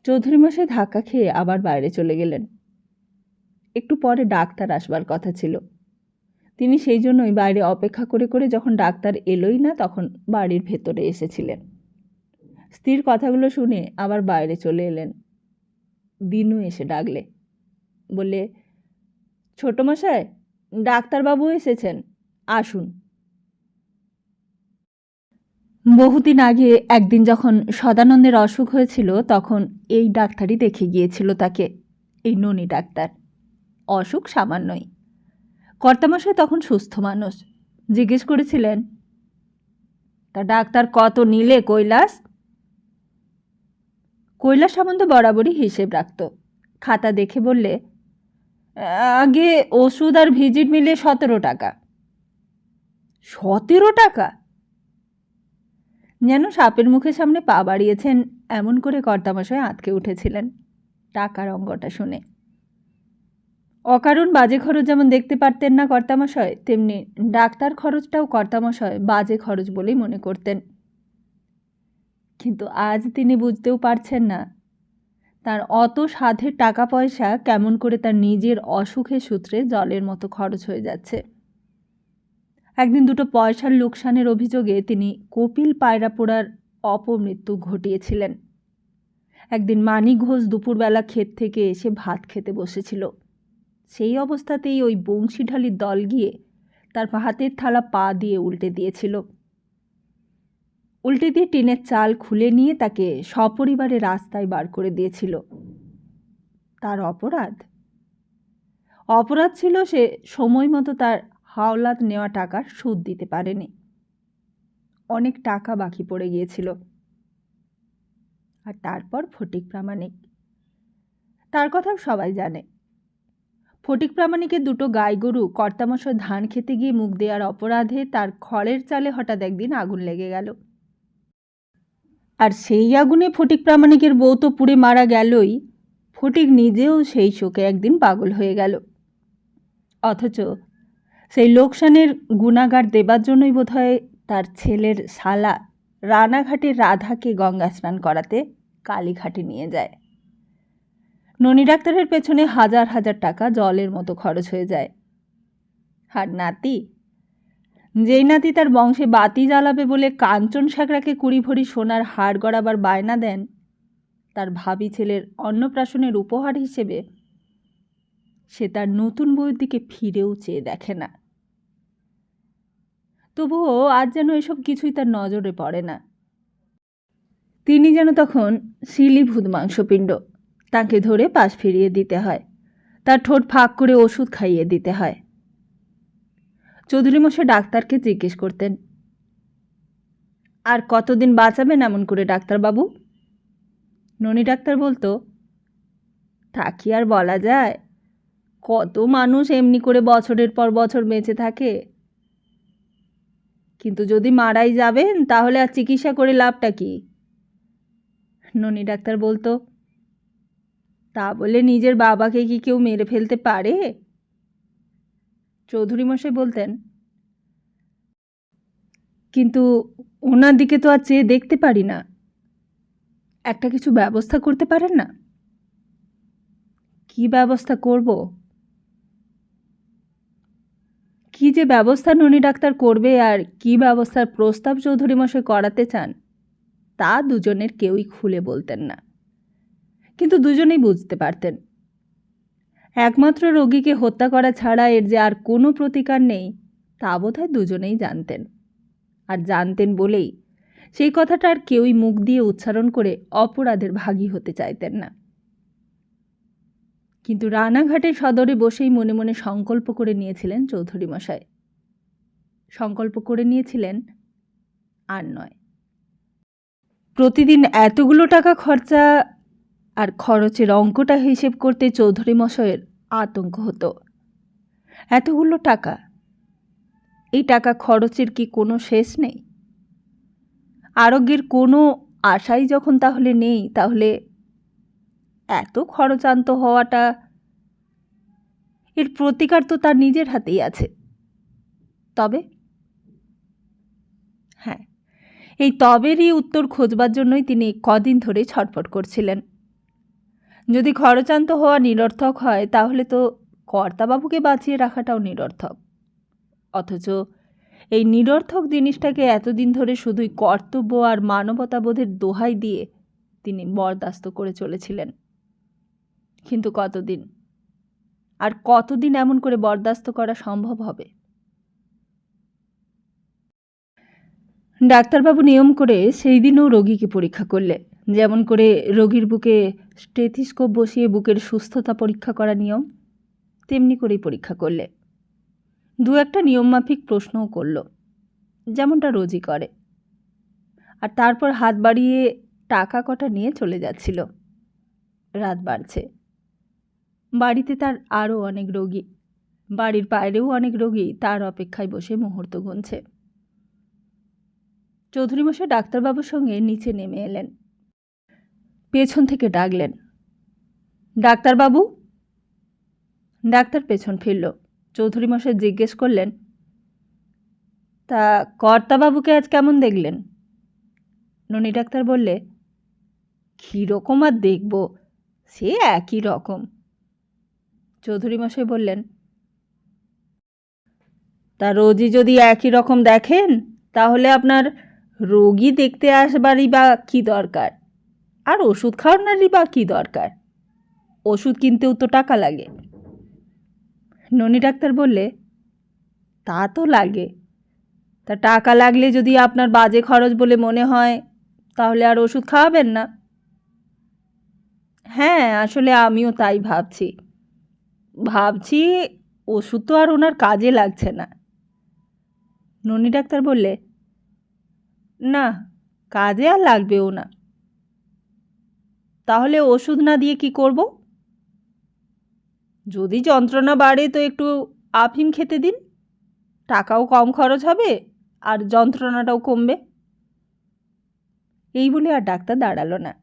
চৌধুরী মশাই ধাক্কা খেয়ে আবার বাইরে চলে গেলেন। একটু পরে ডাক্তার আসবার কথা ছিল। তিনি সেই জন্যই বাইরে অপেক্ষা করে করে যখন ডাক্তার এলোই না তখন বাড়ির ভেতরে এসেছিলেন। স্ত্রীর কথাগুলো শুনে আবার বাইরে চলে এলেন। দিনু এসে ডাকলে, বললে, ছোট মশাই, ডাক্তারবাবু এসেছেন, আসুন। বহুদিন আগে একদিন যখন সদানন্দের অসুখ হয়েছিল তখন এই ডাক্তারই দেখে গিয়েছিল তাকে, এই ননি ডাক্তার। অসুখ সামান্যই। কর্তামশাই তখন সুস্থ মানুষ। জিজ্ঞেস করেছিলেন, তা ডাক্তার কত নিলে কৈলাস? কৈলাস সামন্ত বরাবরই হিসেব রাখত। খাতা দেখে বললে, আগে ওষুধ আর ভিজিট মিলে 17 টাকা। 17 টাকা? যেন সাপের মুখের সামনে পা বাড়িয়েছেন এমন করে কর্তামশাই আঁতকে উঠেছিলেন টাকার অঙ্কটা শুনে। অকারণ বাজে খরচ যেমন দেখতে পারতেন না কর্তামশাই, তেমনি ডাক্তার খরচটাও কর্তামশাই বাজে খরচ বলেই মনে করতেন। কিন্তু আজ তিনি বুঝতেও পারছেন না তার অত সাধের টাকা পয়সা কেমন করে তার নিজের অসুখের সূত্রে জলের মতো খরচ হয়ে যাচ্ছে। একদিন দুটো পয়সার লোকসানের অভিযোগে তিনি কপিল পায়রাপোড়ার অপমৃত্যু ঘটিয়েছিলেন। একদিন মানিক ঘোষ দুপুরবেলা ক্ষেত থেকে এসে ভাত খেতে বসেছিল। সেই অবস্থাতেই ওই বংশীঢালির দল গিয়ে তার হাতের থালা পা দিয়ে উল্টে দিয়েছিল। উল্টে দিয়ে টিনের চাল খুলে নিয়ে তাকে সপরিবারে রাস্তায় বার করে দিয়েছিল। তার অপরাধ ছিল সে সময় মতো তার হাওলাত নেওয়া টাকার সুদ দিতে পারেনি। অনেক টাকা বাকি পড়ে গিয়েছিল। আর তারপর ফটিক প্রামাণিক, তার কথাও সবাই জানে। ফটিক প্রামাণিকের দুটো গাই গরু কর্তামশাই ধান খেতে গিয়ে মুখ দেওয়ার অপরাধে তার খড়ের চালে হঠাৎ একদিন আগুন লেগে গেল। আর সেই আগুনে ফটিক প্রামাণিকের বউ তো পুড়ে মারা গেলই, ফটিক নিজেও সেই শোকে একদিন পাগল হয়ে গেল। অথচ সেই লোকসানের গুণাগার দেবার জন্যই বোধহয় তার ছেলের শালা রানাঘাটের রাধাকে গঙ্গা স্নান করাতে কালীঘাটে নিয়ে যায়। ননী ডাক্তারের পেছনে হাজার হাজার টাকা জলের মতো খরচ হয়ে যায়। আর নাতি, যেই নাতি তার বংশে বাতি জ্বালাবে বলে কাঞ্চন সাঁকড়াকে 20 ভরি সোনার হাড় গড়াবার বায়না দেন, তার ভাবি ছেলের অন্নপ্রাশনের উপহার হিসেবে সে তার নতুন বউয়ের দিকে ফিরেও চেয়ে দেখে না। তবুও আজ যেন এসব কিছুই তার নজরে পড়ে না। তিনি যেন তখন শিলিভূত মাংসপিণ্ড। তাকে ধরে পাশ ফিরিয়ে দিতে হয়, তার ঠোঁট ফাঁক করে ওষুধ খাইয়ে দিতে হয়। চৌধুরী মশাই ডাক্তারকে জিজ্ঞেস করতেন, আর কতদিন বাঁচাবেন এমন করে ডাক্তারবাবু? ননী ডাক্তার বলতো, তা কি আর বলা যায়, কত মানুষ এমনি করে বছরের পর বছর বেঁচে থাকে, কিন্তু যদি মারাই যাবেন তাহলে আর চিকিৎসা করে লাভটা কি? ননী ডাক্তার বলতো, তা বলে নিজের বাবাকে কি কেউ মেরে ফেলতে পারে? চৌধুরী মশাই বলতেন, কিন্তু ওনার দিকে তো আর চেয়ে দেখতে পারি না, একটা কিছু ব্যবস্থা করতে পারেন না? কি ব্যবস্থা করব? কি যে ব্যবস্থা ননী ডাক্তার করবে আর কি ব্যবস্থার প্রস্তাব চৌধুরী মশাই করাতে চান, তা দুজনের কেউই খুলে বলতেন না। কিন্তু দুজনেই বুঝতে পারতেন, একমাত্র রোগীকে হত্যা করা ছাড়া এর যে আর কোনো প্রতিকার নেই, তা বোধহয় দুজনেই জানতেন। আর জানতেন বলেই সেই কথাটা আর কেউই মুখ দিয়ে উচ্চারণ করে অপরাধের ভাগী হতে চাইতেন না। কিন্তু রানাঘাটের সদরে বসেই মনে মনে সংকল্প করে নিয়েছিলেন চৌধুরী মশাই। সংকল্প করে নিয়েছিলেন, আর নয়, প্রতিদিন এতগুলো টাকা খরচা, আর খরচের অঙ্কটা হিসেব করতে চৌধুরী মশাইয়ের আতঙ্ক হতো। এতগুলো টাকা, এই টাকা খরচের কি কোনো শেষ নেই? আরোগ্যের কোনো আশাই যখন তাহলে নেই, তাহলে এত খরচান্ত হওয়াটা, এর প্রতিকার তো তার নিজের হাতেই আছে। তবে হ্যাঁ, এই তবেরই উত্তর খোঁজবার জন্যই তিনি কদিন ধরে ছটফট করছিলেন। যদি খরচান্ত হওয়া নিরর্থক হয়, তাহলে তো কর্তাবাবুকে বাঁচিয়ে রাখাটাও নিরর্থক। অথচ এই নিরর্থক জিনিসটাকে এতদিন ধরে শুধুই কর্তব্য আর মানবতাবোধের দোহাই দিয়ে তিনি বরদাস্ত করে চলেছিলেন। কিন্তু কতদিন, আর কতদিন এমন করে বরদাস্ত করা সম্ভব হবে? ডাক্তারবাবু নিয়ম করে সেই দিনও রোগীকে পরীক্ষা করলে, যেমন করে রোগীর বুকে স্টেথিস্কোপ বসিয়ে বুকের সুস্থতা পরীক্ষা করা নিয়ম, তেমনি করেই পরীক্ষা করলে। দু একটা নিয়মমাফিক প্রশ্নও করল, যেমনটা রোজই করে। আর তারপর হাত বাড়িয়ে টাকা কটা নিয়ে চলে যাচ্ছিল। রাত বাড়ছে, বাড়িতে তার আরও অনেক রোগী, বাড়ির বাইরেও অনেক রোগী তার অপেক্ষায় বসে মুহূর্ত গুনছে। চৌধুরী মশাই ডাক্তারবাবুর সঙ্গে নিচে নেমে এলেন। পেছন থেকে ডাকলেন, ডাক্তারবাবু। ডাক্তার পেছন ফিরল। চৌধুরী মশাই জিজ্ঞেস করলেন, তা কর্তাবাবুকে আজ কেমন দেখলেন? ননী ডাক্তার বললে, কীরকম আর দেখব, সে একই রকম। চৌধুরী মশাই বললেন, তা রোজই যদি একই রকম দেখেন, তাহলে আপনার রোগী দেখতে আসবারই বা কী দরকার, আর ওষুধ খাওয়ানোরই বা কী দরকার? ওষুধ কিনতেও তো টাকা লাগে। ননী ডাক্তার বললে, তা তো লাগে, তা টাকা লাগলে যদি আপনার বাজে খরচ বলে মনে হয়, তাহলে আর ওষুধ খাওয়াবেন না। হ্যাঁ, আসলে আমিও তাই ভাবছি ওষুধ তো আর ওনার কাজে লাগছে না। ননী ডাক্তার বললে, না, কাজে আর লাগবেও না। তাহলে ওষুধ না দিয়ে কি করব? যদি যন্ত্রণা বাড়ে তো একটু আফিম খেতে দিন, টাকাও কম খরচ হবে আর যন্ত্রণাটাও কমবে। এই বলে আর ডাক্তার দাঁড়ালো না।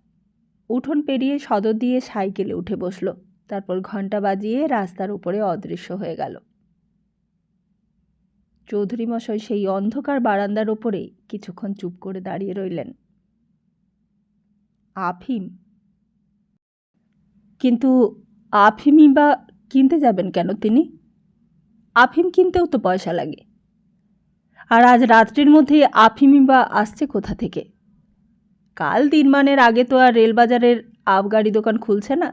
উঠোন পেরিয়ে সদর দিয়ে সাইকেলে উঠে বসলো। তারপর ঘণ্টা বাজিয়ে রাস্তার উপরে অদৃশ্য হয়ে গেল। চৌধুরী মশাই সেই অন্ধকার বারান্দার ওপরে কিছুক্ষণ চুপ করে দাঁড়িয়ে রইলেন। আফিম? কিন্তু আফিমই বা কিনতে যাবেন কেন তিনি? আফিম কিনতেও তো পয়সা লাগে। আর আজ রাত্রির মধ্যে আফিমই বা আসছে কোথা থেকে? কাল দিনমানের আগে তো আর রেলবাজারের আবগাড়ি দোকান খুলছে না।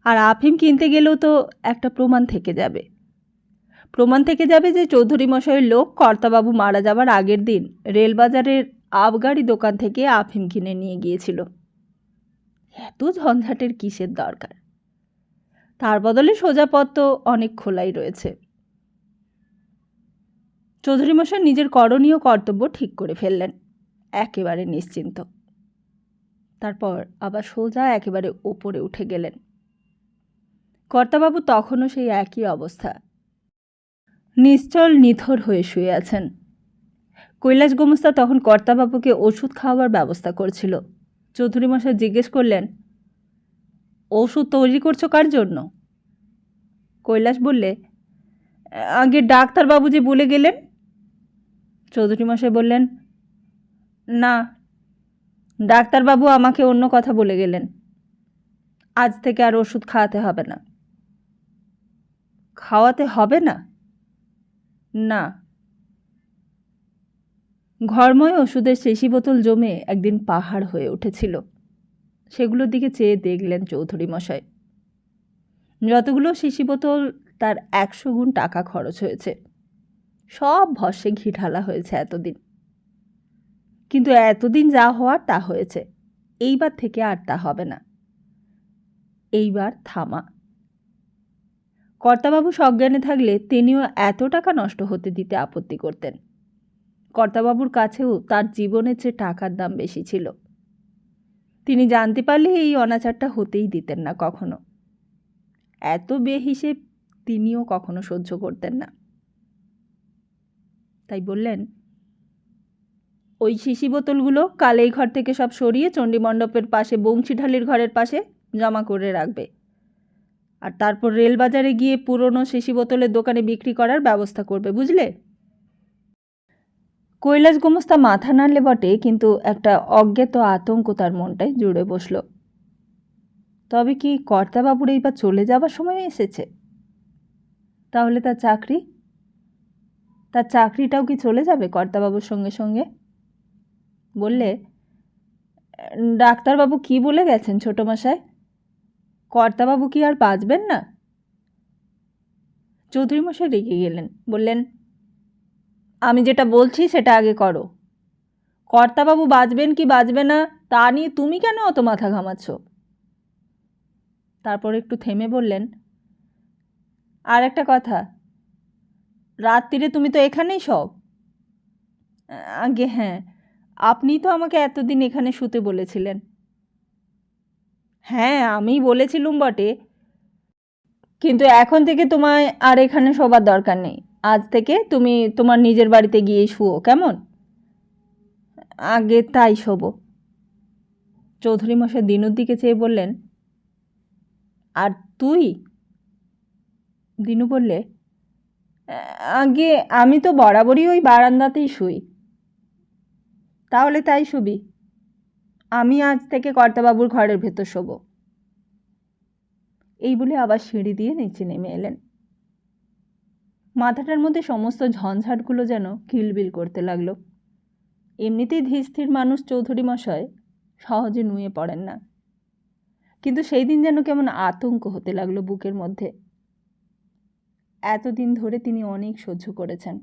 আর আফিম কিনতে গেলেও তো একটা প্রমাণ থেকে যাবে। প্রমাণ থেকে যাবে যে চৌধুরী মশাইয়ের লোক কর্তাবাবু মারা যাবার আগের দিন রেলবাজারের আবগাড়ি দোকান থেকে আফিম কিনে নিয়ে গিয়েছিল। এত ঝঞ্ঝাটের কিসের দরকার? তার বদলে সোজা পথ তো অনেক খোলাই রয়েছে। চৌধুরী মশাই নিজের করণীয় কর্তব্য ঠিক করে ফেললেন, একেবারে নিশ্চিন্ত। তারপর আবার সোজা একেবারে ওপরে উঠে গেলেন। কর্তাবাবু তখনও সেই একই অবস্থা, নিশ্চল নিথর হয়ে শুয়ে আছেন। কৈলাস গোমস্তা তখন কর্তাবাবুকে ওষুধ খাওয়াবার ব্যবস্থা করছিল। চৌধুরী মশাই জিজ্ঞেস করলেন, ওষুধ তৈরি করছো কার জন্য? কৈলাস বললে, আগে ডাক্তারবাবু যে বলে গেলেন। চৌধুরী মশাই বললেন, না, ডাক্তারবাবু আমাকে অন্য কথা বলে গেলেন। আজ থেকে আর ওষুধ খাওয়াতে হবে না। খাওয়াতে হবে না? না। ঘরময় ওষুধের শিশি বোতল জমে একদিন পাহাড় হয়ে উঠেছিল। সেগুলোর দিকে চেয়ে দেখলেন চৌধুরী মশাই। যতগুলো শিশি বোতল, তার 100 গুণ টাকা খরচ হয়েছে। সব ভস্যে ঘি ঢালা হয়েছে এতদিন। কিন্তু এতদিন যা হওয়ার তা হয়েছে। এইবার থেকে আর তা হবে না। এইবার থামা। কর্তাবাবু সজ্ঞানে থাকলে তিনিও এত টাকা নষ্ট হতে দিতে আপত্তি করতেন। কর্তাবাবুর কাছেও তার জীবনের চেয়ে টাকার দাম বেশি ছিল। তিনি জানতে পারলে এই অনাচারটা হতেই দিতেন না কখনো। এত বেহিসেব তিনিও কখনো সহ্য করতেন না। তাই বললেন, ওই শিশি বোতলগুলো কাল এই ঘর থেকে সব সরিয়ে চণ্ডীমণ্ডপের পাশে বংশীঢালির ঘরের পাশে জমা করে রাখবে। আর তারপর রেলবাজারে গিয়ে পুরনো শিশি বোতলের দোকানে বিক্রি করার ব্যবস্থা করবে, বুঝলে? কৈলাস গোমস্তা মাথা নাড়লে বটে, কিন্তু একটা অজ্ঞাত আতঙ্ক তার মনটায় জুড়ে বসল। তবে কি কর্তাবাবুর এইবার চলে যাবার সময় এসেছে? তাহলে তার চাকরিটাও কি চলে যাবে কর্তাবাবুর সঙ্গে সঙ্গে? বললে, ডাক্তারবাবু কি বলে গেছেন ছোটমশাই? কর্তাবাবু কি আর বাঁচবেন না? চৌধুরী মশাই রেগে গেলেন, বললেন, আমি যেটা বলছি সেটা আগে করো। কর্তাবাবু বাঁচবেন কি বাঁচবে না তা নিয়ে তুমি কেন অত মাথা ঘামাচ্ছ? তারপর একটু থেমে বললেন, আর একটা কথা, রাত্রিরে তুমি তো এখানেই সব? আগে হ্যাঁ, আপনি তো আমাকে এতদিন এখানে শুতে বলেছিলেন। হ্যাঁ, আমি বলেছিলুম বটে, কিন্তু এখন থেকে তোমায় আর এখানে শোবার দরকার নেই। আজ থেকে তুমি তোমার নিজের বাড়িতে গিয়ে শুও, কেমন? আগে তাই শোবো। চৌধুরী মশাই দিনুর দিকে চেয়ে বললেন, আর তুই? দিনু বললে, আগে আমি তো বরাবরই ওই বারান্দাতেই শুই। তাহলে তাই শুবি। আমি আজ থেকে কর্তাবাবুর ঘরের ভেতর শোবো। এই বলে আবার সিঁড়ি দিয়ে নিচে নেমে এলেন। মাথাটার মধ্যে সমস্ত ঝঞ্ঝাটগুলো যেন কিলবিল করতে লাগলো। এমনিতেই ধীরস্থির মানুষ চৌধুরী মশাই, সহজে নুয়ে পড়েন না। কিন্তু সেই দিন যেন কেমন আতঙ্ক হতে লাগলো বুকের মধ্যে। এতদিন ধরে তিনি অনেক সহ্য করেছেন।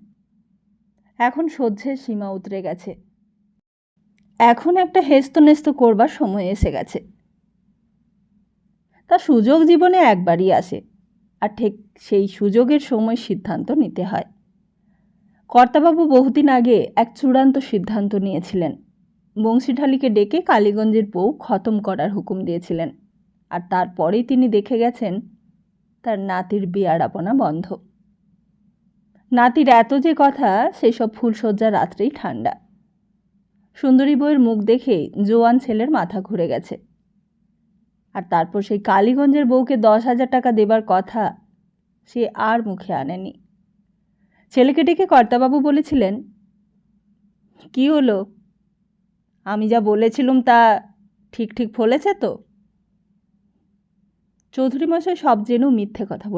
এখন সহ্যের সীমা উতরে গেছে। এখন একটা হেস্তনেস্ত করবার সময় এসে গেছে। তা সুযোগ জীবনে একবারই আসে, আর ঠিক সেই সুযোগের সময় সিদ্ধান্ত নিতে হয়। কর্তাবাবু বহুদিন আগে এক চূড়ান্ত সিদ্ধান্ত নিয়েছিলেন। বংশীঢালিকে ডেকে কালীগঞ্জের বউ খতম করার হুকুম দিয়েছিলেন। আর তারপরেই তিনি দেখে গেছেন তার নাতির বিয়ারাপনা বন্ধ। নাতির এত যে কথা, সেসব ফুলশয্যা রাত্রেই ঠান্ডা। সুন্দরী বউয়ের মুখ দেখে জোয়ান ছেলের মাথা ঘুরে গেছে। আর তারপর সেই কালীগঞ্জের বউকে 10,000 টাকা দেবার কথা সে আর মুখে আনেনি। ছেলেকে ডেকে কর্তাবাবু বলেছিলেন, কি হলো, আমি যা বলেছিলুম তা ঠিক ঠিক ফলেছে তো? চৌধুরী মশাই সব জেনেও মিথ্যে কথা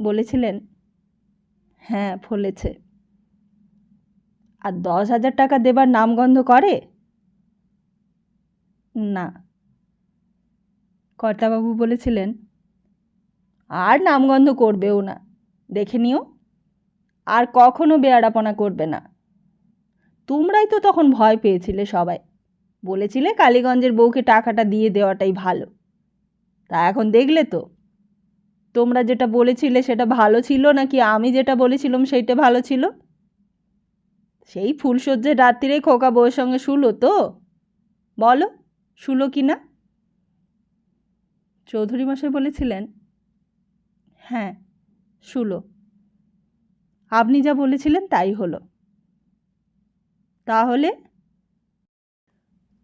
বলেছিলেন, হ্যাঁ ফলেছে। আর 10,000 টাকা দেবার নামগন্ধ করে না। কর্তাবাবু বলেছিলেন, আর নামগন্ধ করবেও না, দেখে নিও, আর কখনো বেয়াড়াপনা করবে না। তোমরাই তো তখন ভয় পেয়েছিলে সবাই, বলেছিলে কালীগঞ্জের বউকে টাকাটা দিয়ে দেওয়াটাই ভালো। তা এখন দেখলে তো, তোমরা যেটা বলেছিলে সেটা ভালো ছিল নাকি আমি যেটা বলেছিলাম সেইটা ভালো ছিল? সেই ফুলসজ্জার রাত্রিরে খোকা বউয়ের সঙ্গে শুলো তো? বলো, শুলো কি না? চৌধুরী মশাই বলেছিলেন, হ্যাঁ শুলো, আপনি যা বলেছিলেন তাই হলো। তাহলে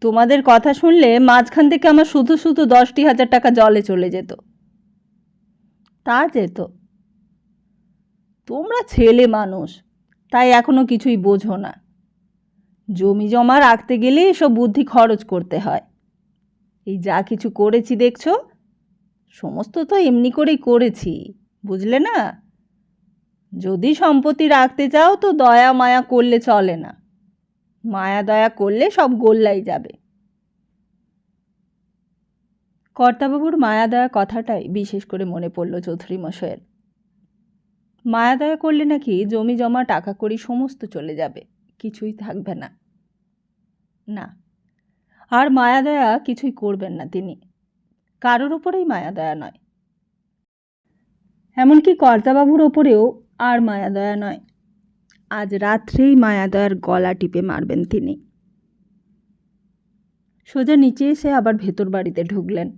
তোমাদের কথা শুনলে মাঝখান থেকে আমার শুধু শুধু 10,000 টাকা জলে চলে যেত। তা যেত, তোমরা ছেলে মানুষ, তাই এখনো কিছুই বোঝো না। জমি জমা রাখতে গেলে এসব বুদ্ধি খরচ করতে হয়। এই যা কিছু করেছি দেখছো, সমস্ত তো এমনি করেই করেছি, বুঝলে না? যদি সম্পত্তি রাখতে চাও তো দয়া মায়া করলে চলে না, মায়া দয়া করলে সব গোল্লাই যাবে। কর্তাবাবুর মায়া দয়া কথাটাই বিশেষ করে মনে পড়ল চৌধুরী মশাইয়ের। মায়া দয়া করলে নাকি জমি জমা টাকা কড়ি সমস্ত চলে যাবে, কিছুই থাকবে না। না, আর মায়া দয়া কিছুই করবেন না তিনি, কারোর ওপরেই মায়া দয়া নয়, এমনকি কর্তাবাবুর ওপরেও আর মায়া দয়া নয়। আজ রাত্রেই মায়া দয়ার গলা টিপে মারবেন তিনি। সোজা নিচে এসে আবার ভেতর বাড়িতে ঢুকলেন।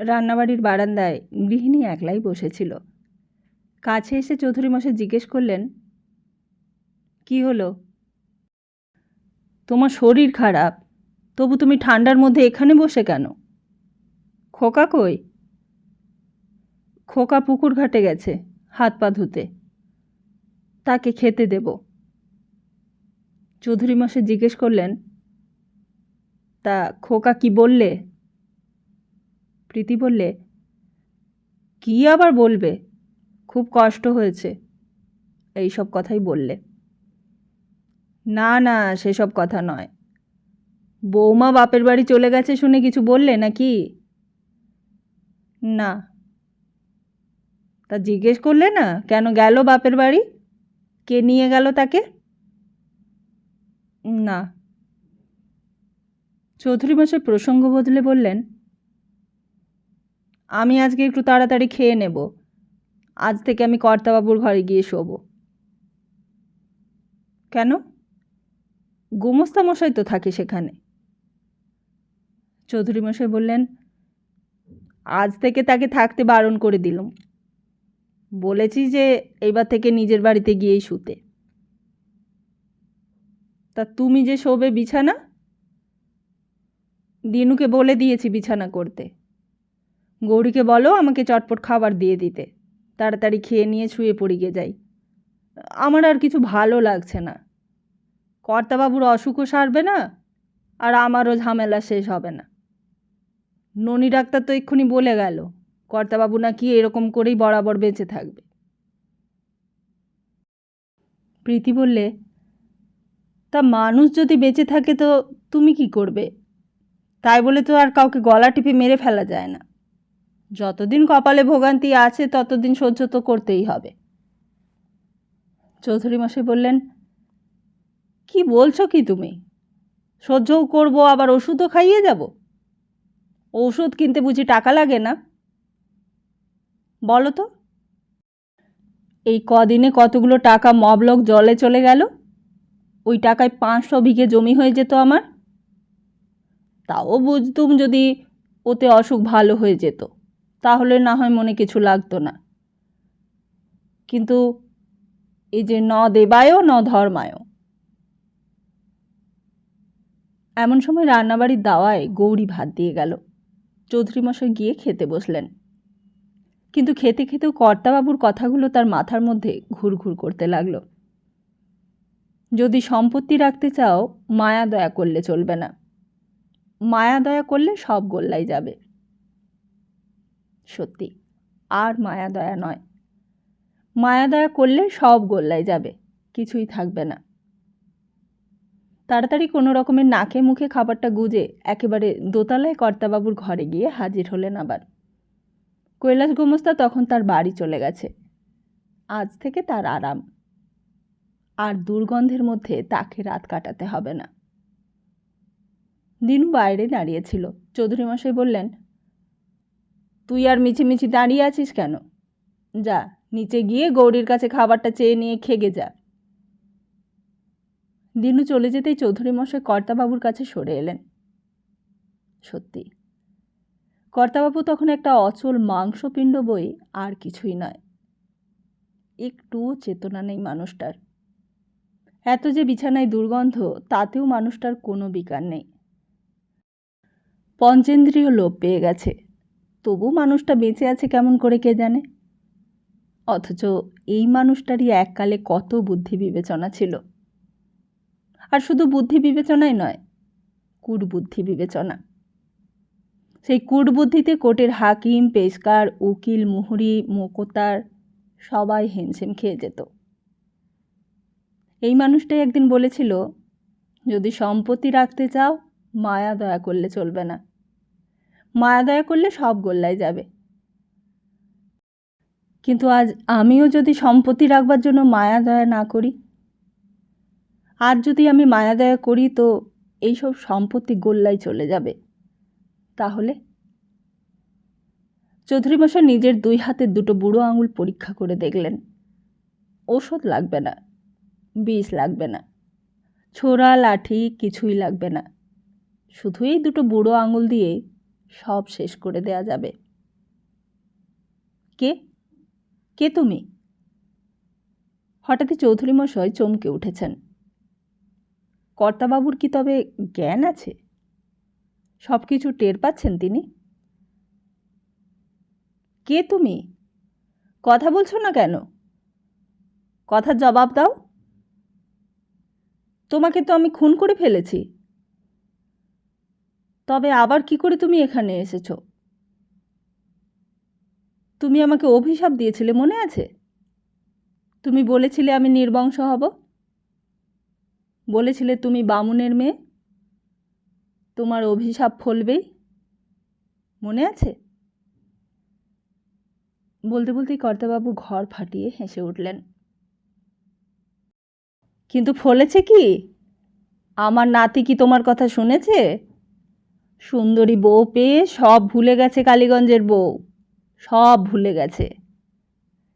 রান্নাবাড়ির বারান্দায় গৃহিণী একলাই বসেছিল। কাছে এসে চৌধুরী মশাই জিজ্ঞেস করলেন, কি হলো? তোমার শরীর খারাপ, তবু তুমি ঠান্ডার মধ্যে এখানে বসে কেন? খোকা কই? খোকা পুকুর ঘাটে গেছে হাত পা ধুতে, তাকে খেতে দেব। চৌধুরী মশাই জিজ্ঞেস করলেন, তা খোকা কি বললে? প্রীতি বললে, কি আবার বলবে, খুব কষ্ট হয়েছে, এই সব কথাই বললে। না না, সেসব কথা নয়। বৌমা বাপের বাড়ি চলে গেছে শুনে কিছু বললে নাকি? না। তা জিজ্ঞেস করলে না কেন গেল বাপের বাড়ি, কে নিয়ে গেল তাকে? না। চৌধুরী মশাই প্রসঙ্গ বদলে বললেন, আমি আজকে একটু তাড়াতাড়ি খেয়ে নেব, আজ থেকে আমি কর্তাবাবুর ঘরে গিয়ে শোবো। কেন? গুমস্তা মশাই তো থাকে সেখানে। চৌধুরী মশাই বললেন, আজ থেকে তাকে থাকতে বারণ করে দিলুম, বলেছি যে এইবার থেকে নিজের বাড়িতে গিয়েই শুতে। তা তুমি যে শোবে বিছানা? দিনুকে বলে দিয়েছি বিছানা করতে। গৌরীকে বলো আমাকে চটপট খাবার দিয়ে দিতে, তাড়াতাড়ি খেয়ে নিয়ে শুয়ে পড়ি গে যাই। আমার আর কিছু ভালো লাগছে না, কর্তাবাবুর অসুখও সারবে না, আর আমারও ঝামেলা শেষ হবে না। ননি ডাক্তার তো এক্ষুনি বলে গেল কর্তাবাবু নাকি এরকম করেই বরাবর বেঁচে থাকবে। প্রীতি বললে, তা মানুষ যদি বেঁচে থাকে তো তুমি কি করবে? তাই বলে তো আর কাউকে গলা টিপে মেরে ফেলা যায় না। যতদিন কপালে ভোগান্তি আছে ততদিন সহ্য তো করতেই হবে। চৌধুরী মশাই বললেন, কি বলছো কি তুমি? সহ্যও করব আবার ওষুধও খাইয়ে যাব? ওষুধ কিনতে বুঝি টাকা লাগে না? বলো তো, এই কদিনে কতগুলো টাকা মবলক জলে চলে গেল। ওই টাকায় 500 বিঘে জমি হয়ে যেত আমার। তাও বুঝতুম যদি ওতে অসুখ ভালো হয়ে যেত, তাহলে না হয় মনে কিছু লাগতো না। কিন্তু এই যে ন দেবায়ও ন ধর্মায়। এমন সময় রান্নাবাড়ির দাওয়ায় গৌরী ভাত দিয়ে গেল। চৌধুরী মশাই গিয়ে খেতে বসলেন, কিন্তু খেতে খেতেও কর্তাবাবুর কথাগুলো তার মাথার মধ্যে ঘুরঘুর করতে লাগলো। যদি সম্পত্তি রাখতে চাও মায়া দয়া করলে চলবে না। মায়া দয়া করলে সব গোল্লাই যাবে। সত্যি, আর মায়া দয়া নয়। মায়া দয়া করলে সব গোল্লাই যাবে, কিছুই থাকবে না। তাড়াতাড়ি কোনো রকমের নাকে মুখে খাবারটা গুজে একেবারে দোতলায় কর্তাবাবুর ঘরে গিয়ে হাজির হলেন আবার। কৈলাস গোমস্তা তখন তার বাড়ি চলে গেছে। আজ থেকে তার আরাম, আর দুর্গন্ধের মধ্যে তাকে রাত কাটাতে হবে না। দিনু বাইরে দাঁড়িয়েছিল। চৌধুরী মশাই বললেন, তুই আর মিছিমিছি দাঁড়িয়ে আছিস কেন? যা, নিচে গিয়ে গৌরীর কাছে খাবারটা চেয়ে নিয়ে খেগে যা। দিনু চলে যেতেই চৌধুরী মশাই কর্তাবাবুর কাছে সরে এলেন। সত্যি, কর্তাবাবু তখন একটা অচল মাংসপিণ্ড বই আর কিছুই নয়। একটুও চেতনা নেই মানুষটার। এত যে বিছানায় দুর্গন্ধ, তাতেও মানুষটার কোনো বিকার নেই। পঞ্চেন্দ্রিয় লোপ পেয়ে গেছে, তবু মানুষটা বেঁচে আছে কেমন করে কে জানে। অথচ এই মানুষটারই এককালে কত বুদ্ধি বিবেচনা ছিল। আর শুধু বুদ্ধি বিবেচনাই নয়, কূটবুদ্ধি বিবেচনা। সেই কূটবুদ্ধিতে কোর্টের হাকিম, পেশকার, উকিল, মুহুরি, মোকতার সবাই হিমশিম খেয়ে যেত। এই মানুষটাই একদিন বলেছিল, যদি সম্পত্তি রাখতে চাও মায়া দয়া করলে চলবে না। মায়া দয়া করলে সব গোল্লায় যাবে। কিন্তু আজ আমিও যদি সম্পত্তি রাখবার জন্য মায়া দয়া না করি, আর যদি আমি মায়া দয়া করি তো এইসব সম্পত্তি গোল্লায় চলে যাবে। তাহলে চৌধুরী মশাই নিজের 2 হাতের 2টো বুড়ো আঙুল পরীক্ষা করে দেখলেন। ওষুধ লাগবে না, বিষ লাগবে না, ছোরা লাঠি কিছুই লাগবে না। শুধু এই 2টো বুড়ো আঙুল দিয়ে সব শেষ করে দেয়া যাবে। কে কে তুমি? হঠাৎই চৌধুরী মশাই চমকে উঠেছেন। কর্তাবাবুর কি তবে জ্ঞান আছে? সব কিছু টের পাচ্ছেন তিনি? কে তুমি? কথা বলছো না কেন? কথার জবাব দাও। তোমাকে তো আমি খুন করে ফেলেছি। তবে আবার কি করে তুমি এখানে এসেছো? তুমি আমাকে অভিশাপ দিয়েছিলে, মনে আছে? তুমি বলেছিলে আমি নির্বংশ হব। বলেছিলে তুমি বামুনের মেয়ে, তোমার অভিশাপ ফলবেই। মনে আছে? বলতে বলতেই কর্তাবাবু ঘর ফাটিয়ে হেসে উঠলেন। কিন্তু ফলেছে কি? আমার নাতি কি তোমার কথা শুনেছে? সুন্দরী বউ পেয়ে সব ভুলে গেছে। কালীগঞ্জের বউ সব ভুলে গেছে।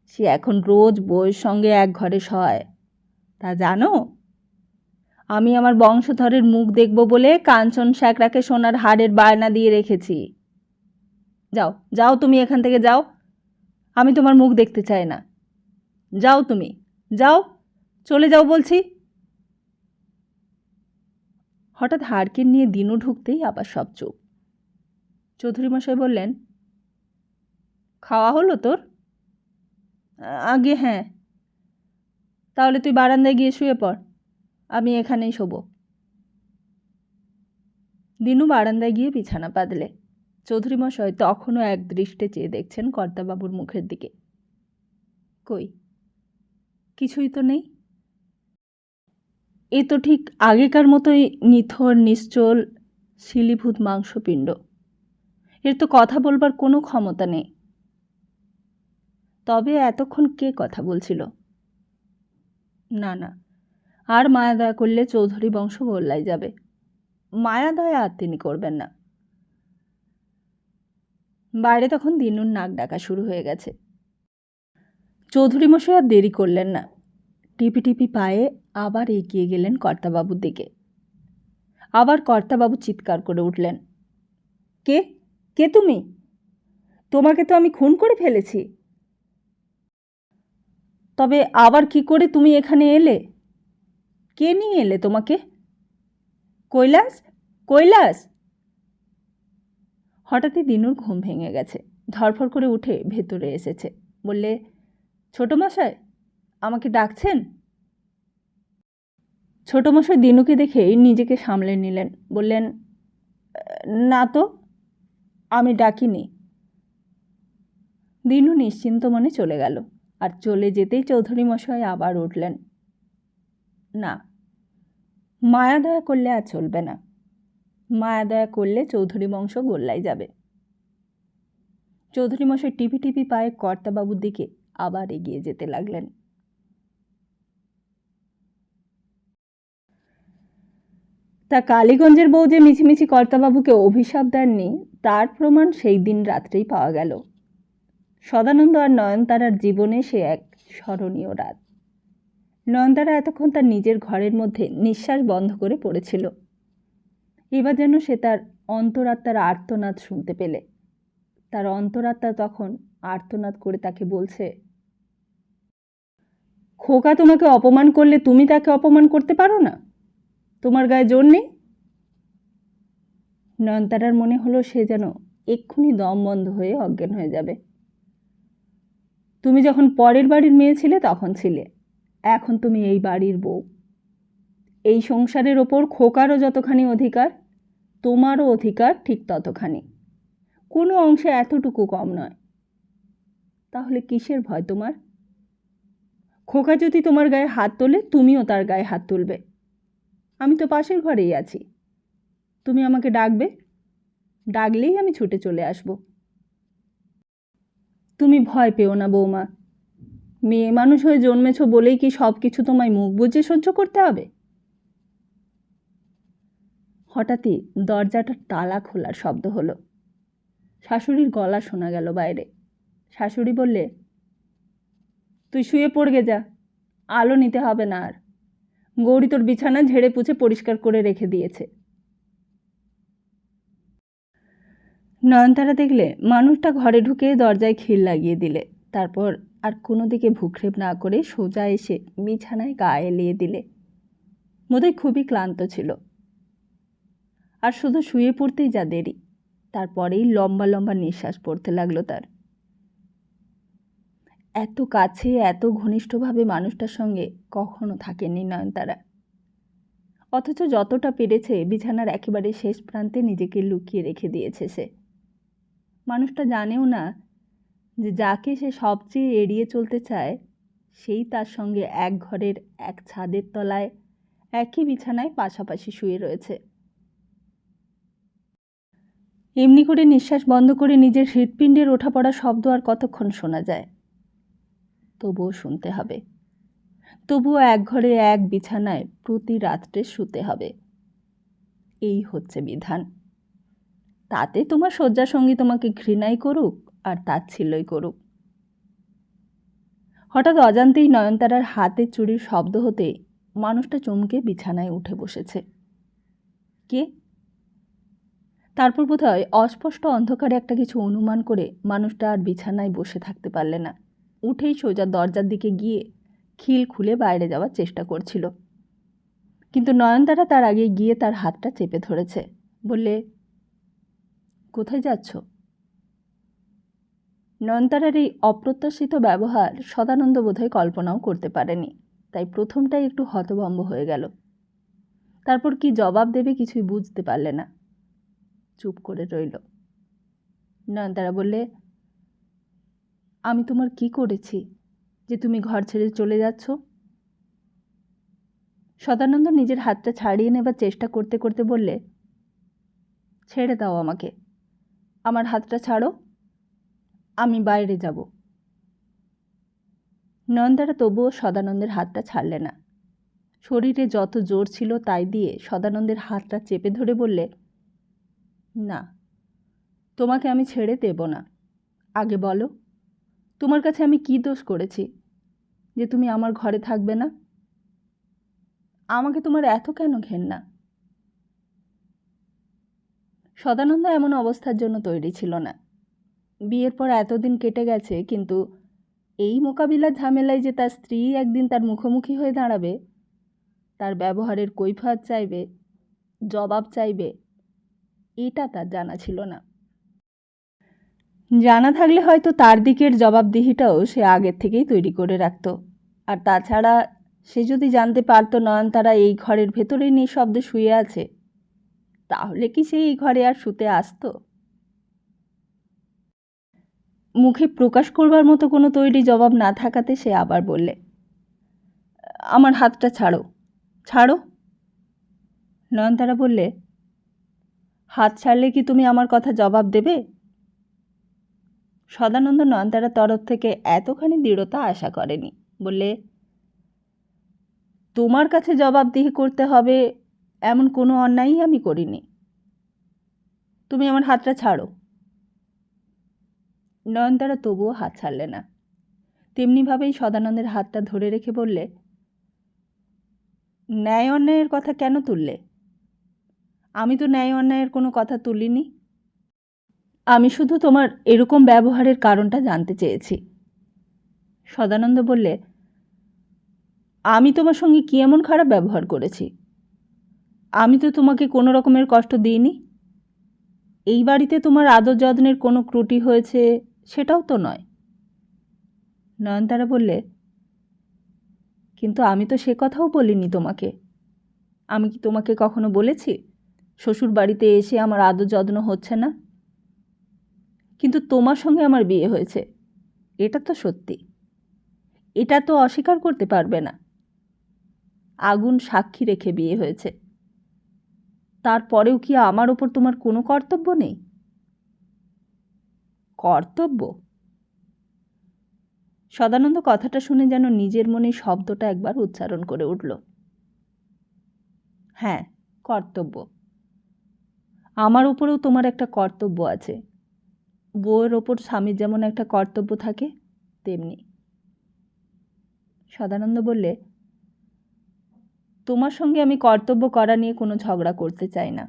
সে এখন রোজ বউয়ের সঙ্গে এক ঘরে শয়। তা জানো, আমি আমার বংশধরের মুখ দেখব বলে কাঞ্চন শ্যাকরাকে সোনার হাড়ের বায়না দিয়ে রেখেছি। যাও যাও, তুমি এখান থেকে যাও। আমি তোমার মুখ দেখতে চাই না। যাও তুমি, যাও, চলে যাও বলছি। হঠাৎ হাড়কিন নিয়ে দিনু ঢুকতেই আবার সব চুপ। চৌধুরী মশাই বললেন, খাওয়া হলো তোর? আগে হ্যাঁ। তাহলে তুই বারান্দায় গিয়ে শুয়ে পড়, আমি এখানেই শোবো। দিনু বারান্দায় গিয়ে বিছানা পাতলে। চৌধুরী মশাই তখনও এক দৃষ্টে চেয়ে দেখছেন কর্তাবাবুর মুখের দিকে। কই, কিছুই তো নেই। এ তো ঠিক আগেকার মতোই নিথর, নিশ্চল, শিলীভূত মাংসপিণ্ড। এর তো কথা বলবার কোনো ক্ষমতা নেই। তবে এতক্ষণ কে কথা বলছিল? না না, আর মায়া দয়া করলে চৌধুরী বংশ গোল্লায় যাবে। মায়া দয়া আর তিনি করবেন না। বাইরে তখন দিনুর নাক ডাকা শুরু হয়ে গেছে। চৌধুরী মশাই আর দেরি করলেন না। টিপি টিপি পায়ে আবার এগিয়ে গেলেন কর্তাবাবুর দিকে। আবার কর্তাবাবু চিৎকার করে উঠলেন, কে কে তুমি? তোমাকে তো আমি খুন করে ফেলেছি। তবে আবার কি করে তুমি এখানে এলে? কে নিয়ে এলে তোমাকে? কৈলাস, কৈলাস! হঠাৎই দিনুর ঘুম ভেঙে গেছে। ধরফর করে উঠে ভেতরে এসেছে। বললে, ছোট মশাই আমাকে ডাকছেন? ছোটমশাই দিনুকে দেখেই নিজেকে সামলে নিলেন, বললেন, না তো, আমি ডাকিনি। দিনু নিশ্চিন্ত মনে চলে গেল, আর চলে যেতেই চৌধুরী মশাই আবার উঠলেন, না, মায়া দয়া করলে আর চলবে না। মায়া দয়া করলে চৌধুরী বংশ গোল্লাই যাবে। চৌধুরী মশাই টিপি টিপি পায়ে কর্তাবাবুর দিকে আবার এগিয়ে যেতে লাগলেন। তা কালীগঞ্জের বউ যে মিছিমিছি কর্তাবাবুকে অভিশাপ দেননি, তার প্রমাণ সেই দিন রাত্রেই পাওয়া গেল। সদানন্দ আর নয়নতারার জীবনে সে এক স্মরণীয় রাত। নয়নতারা এতক্ষণ তার নিজের ঘরের মধ্যে নিঃশ্বাস বন্ধ করে পড়েছিল। এবার যেন সে তার অন্তরাত্মার আর্তনাদ শুনতে পেলে। তার অন্তরাত্মা তখন আর্তনাদ করে তাকে বলছে, খোকা তোমাকে অপমান করলে তুমি তাকে অপমান করতে পারো না? তোমার গায়ে জোর নেই? নয়নতারার মনে হলো সে যেন এক্ষুনি দম বন্ধ হয়ে অজ্ঞান হয়ে যাবে। তুমি যখন পরের বাড়ির মেয়ে ছিলে তখন ছিলে, এখন তুমি এই বাড়ির বউ। এই সংসারের ওপর খোকারও যতখানি অধিকার, তোমারও অধিকার ঠিক ততখানি। কোনো অংশে এতটুকু কম নয়। তাহলে কিসের ভয় তোমার? খোকা যদি তোমার গায়ে হাত তোলে, তুমিও তার গায়ে হাত তুলবে। আমি তো পাশের ঘরেই আছি। তুমি আমাকে ডাকবে, ডাকলেই আমি ছুটে চলে আসব। তুমি ভয় পেও না বৌমা। মেয়ে মানুষ হয়ে জন্মেছ বলেই কি সব কিছু তোমায় মুখ বুজে সহ্য করতে হবে? হঠাৎই দরজাটার তালা খোলার শব্দ হলো। শাশুড়ির গলা শোনা গেল বাইরে। শাশুড়ি বললে, তুই শুয়ে পড়গে যা, আলো নিতে হবে না আর। গৌরী তোর বিছানা ঝেড়ে পুছে পরিষ্কার করে রেখে দিয়েছে। নয়নতারা দেখলে মানুষটা ঘরে ঢুকে দরজায় খিল লাগিয়ে দিলে, তারপর আর কোনো দিকে ভ্রুক্ষেপ না করে সোজা এসে বিছানায় গা এলিয়ে দিলে। বোধহয় খুবই ক্লান্ত ছিল, আর শুধু শুয়ে পড়তেই যা দেরি, তারপরেই লম্বা লম্বা নিঃশ্বাস পড়তে লাগলো তার। এত কাছে এত ঘনিষ্ঠভাবে মানুষটার সঙ্গে কখনো থাকেনি নয়নতারা, অথচ যতটা পেরেছে বিছানার একেবারে শেষ প্রান্তে নিজেকে লুকিয়ে রেখে দিয়েছে সে। মানুষটা জানেও না যে যাকে সে সবচেয়ে এড়িয়ে চলতে চায় সেই তার সঙ্গে এক ঘরের এক ছাদের তলায় একই বিছানায় পাশাপাশি শুয়ে রয়েছে। এমনি করে নিঃশ্বাস বন্ধ করে নিজের হৃৎপিণ্ডের ওঠা পড়া শব্দ আর কতক্ষণ শোনা যায়? তবুও শুনতে হবে, তবুও এক ঘরে এক বিছানায় প্রতি রাত্রে শুতে হবে। এই হচ্ছে বিধান। তাতে তোমার শয্যাসঙ্গী তোমাকে ঘৃণাই করুক আর তাচ্ছিল্যই করুক। হঠাৎ অজান্তেই নয়নতারার হাতে চুড়ির শব্দ হতে মানুষটা চমকে বিছানায় উঠে বসেছে। কে? তারপর বোধহয় অস্পষ্ট অন্ধকারে একটা কিছু অনুমান করে মানুষটা আর বিছানায় বসে থাকতে পারলে না। উঠেই সোজা দরজার দিকে গিয়ে খিল খুলে বাইরে যাওয়ার চেষ্টা করছিল, কিন্তু নয়নতারা তার আগে গিয়ে তার হাতটা চেপে ধরেছে। বললে, কোথায় যাচ্ছ? নয়নতারার এই অপ্রত্যাশিত ব্যবহার সদানন্দ বোধহয় কল্পনাও করতে পারেনি, তাই প্রথমটাই একটু হতভম্ব হয়ে গেল। তারপর কি জবাব দেবে কিছুই বুঝতে পারলে না, চুপ করে রইল। নয়নতারা বললে, আমি তোমার কি করেছি যে তুমি ঘর ছেড়ে চলে যাচ্ছ? সদানন্দ নিজের হাতটা ছাড়িয়ে নেবার চেষ্টা করতে করতে বললে, ছেড়ে দাও আমাকে, আমার হাতটা ছাড়ো, আমি বাইরে যাব। নয়নতারা তবুও সদানন্দের হাতটা ছাড়লে না। শরীরে যত জোর ছিল তাই দিয়ে সদানন্দের হাতটা চেপে ধরে বললে, না, তোমাকে আমি ছেড়ে দেব না। আগে বলো, তোমার কাছে আমি কি দোষ করেছি যে তুমি আমার ঘরে থাকবে না? আমাকে তোমার এত কেন ঘেন্না? সদানন্দ এমন অবস্থার জন্য তৈরি ছিল না। বিয়ের পর এতদিন কেটে গেছে, কিন্তু এই মোকাবিলার ঝামেলায় যে তার স্ত্রী একদিন তার মুখোমুখি হয়ে দাঁড়াবে, তার ব্যবহারের কৈফিয়ত চাইবে, জবাব চাইবে, এটা তার জানা ছিল না। জানা থাকলে হয়তো তার দিকের জবাবদিহিটাও সে আগের থেকেই তৈরি করে রাখত। আর তাছাড়া সে যদি জানতে পারতো নয়নতারা এই ঘরের ভেতরেই নিঃশব্দে শুয়ে আছে, তাহলে কি সে এই ঘরে আর শুতে আসতো? মুখে প্রকাশ করবার মতো কোনো তৈরি জবাব না থাকাতে সে আবার বললে, আমার হাতটা ছাড়ো, ছাড়ো। নয়নতারা বললে, হাত ছাড়লে কি তুমি আমার কথা জবাব দেবে? সদানন্দ নয়নতারার তরফ থেকে এতখানি দৃঢ়তা আশা করেনি। বললে, তোমার কাছে জবাবদিহি করতে হবে এমন কোনো অন্যায়ই আমি করিনি। তুমি আমার হাতটা ছাড়ো। নয়নতারা তবুও হাত ছাড়লে না। তেমনিভাবেই সদানন্দের হাতটা ধরে রেখে বললে, ন্যায় অন্যায়ের কথা কেন তুললে? আমি তো ন্যায় অন্যায়ের কোনো কথা তুলিনি। আমি শুধু তোমার এরকম ব্যবহারের কারণটা জানতে চেয়েছি। সদানন্দ বললে, আমি তোমার সঙ্গে কী এমন খারাপ ব্যবহার করেছি? আমি তো তোমাকে কোনো রকমের কষ্ট দিইনি। এই বাড়িতে তোমার আদর যত্নের কোনো ত্রুটি হয়েছে সেটাও তো নয়। নয়নতারা বললে, কিন্তু আমি তো সে কথাও বলিনি তোমাকে। আমি কি তোমাকে কখনো বলেছি শ্বশুর বাড়িতে এসে আমার আদর যত্ন হচ্ছে না? কিন্তু তোমার সঙ্গে আমার বিয়ে হয়েছে, এটা তো সত্যি। এটা তো অস্বীকার করতে পারবে না। আগুন সাক্ষী রেখে বিয়ে হয়েছে। তারপরেও কি আমার ওপর তোমার কোনো কর্তব্য নেই? কর্তব্য? সদানন্দ কথাটা শুনে যেন নিজের মনে শব্দটা একবার উচ্চারণ করে উঠল। হ্যাঁ, কর্তব্য। আমার উপরেও তোমার একটা কর্তব্য আছে। বউয়ের ওপর স্বামীর যেমন একটা কর্তব্য থাকে, তেমনি। সদানন্দ বললে, তোমার সঙ্গে আমি কর্তব্য করা নিয়ে কোনো ঝগড়া করতে চাই না,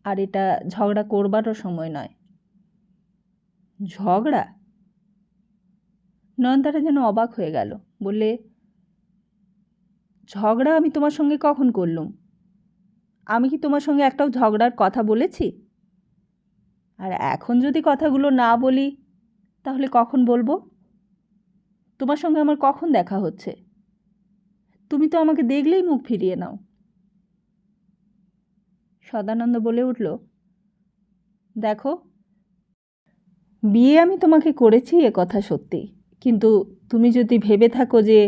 আর এটা ঝগড়া করবারও সময় নয়। ঝগড়া? নয়নতারা যেন অবাক হয়ে গেল। বললে, ঝগড়া আমি তোমার সঙ্গে কখন করলুম? আমি কি তোমার সঙ্গে একটাও ঝগড়ার কথা বলেছি? আর এখন যদি কথাগুলো না বলি, তাহলে কখন বলবো? তোমার সঙ্গে আমার কখন দেখা হচ্ছে? তুমি তো আমাকে দেখলেই মুখ ফিরিয়ে নাও। সদানন্দ বলে উঠল, দেখো, বিয়ে আমি তোমাকে করেছি এ কথা সত্যি, কিন্তু তুমি যদি ভেবে থাকো যে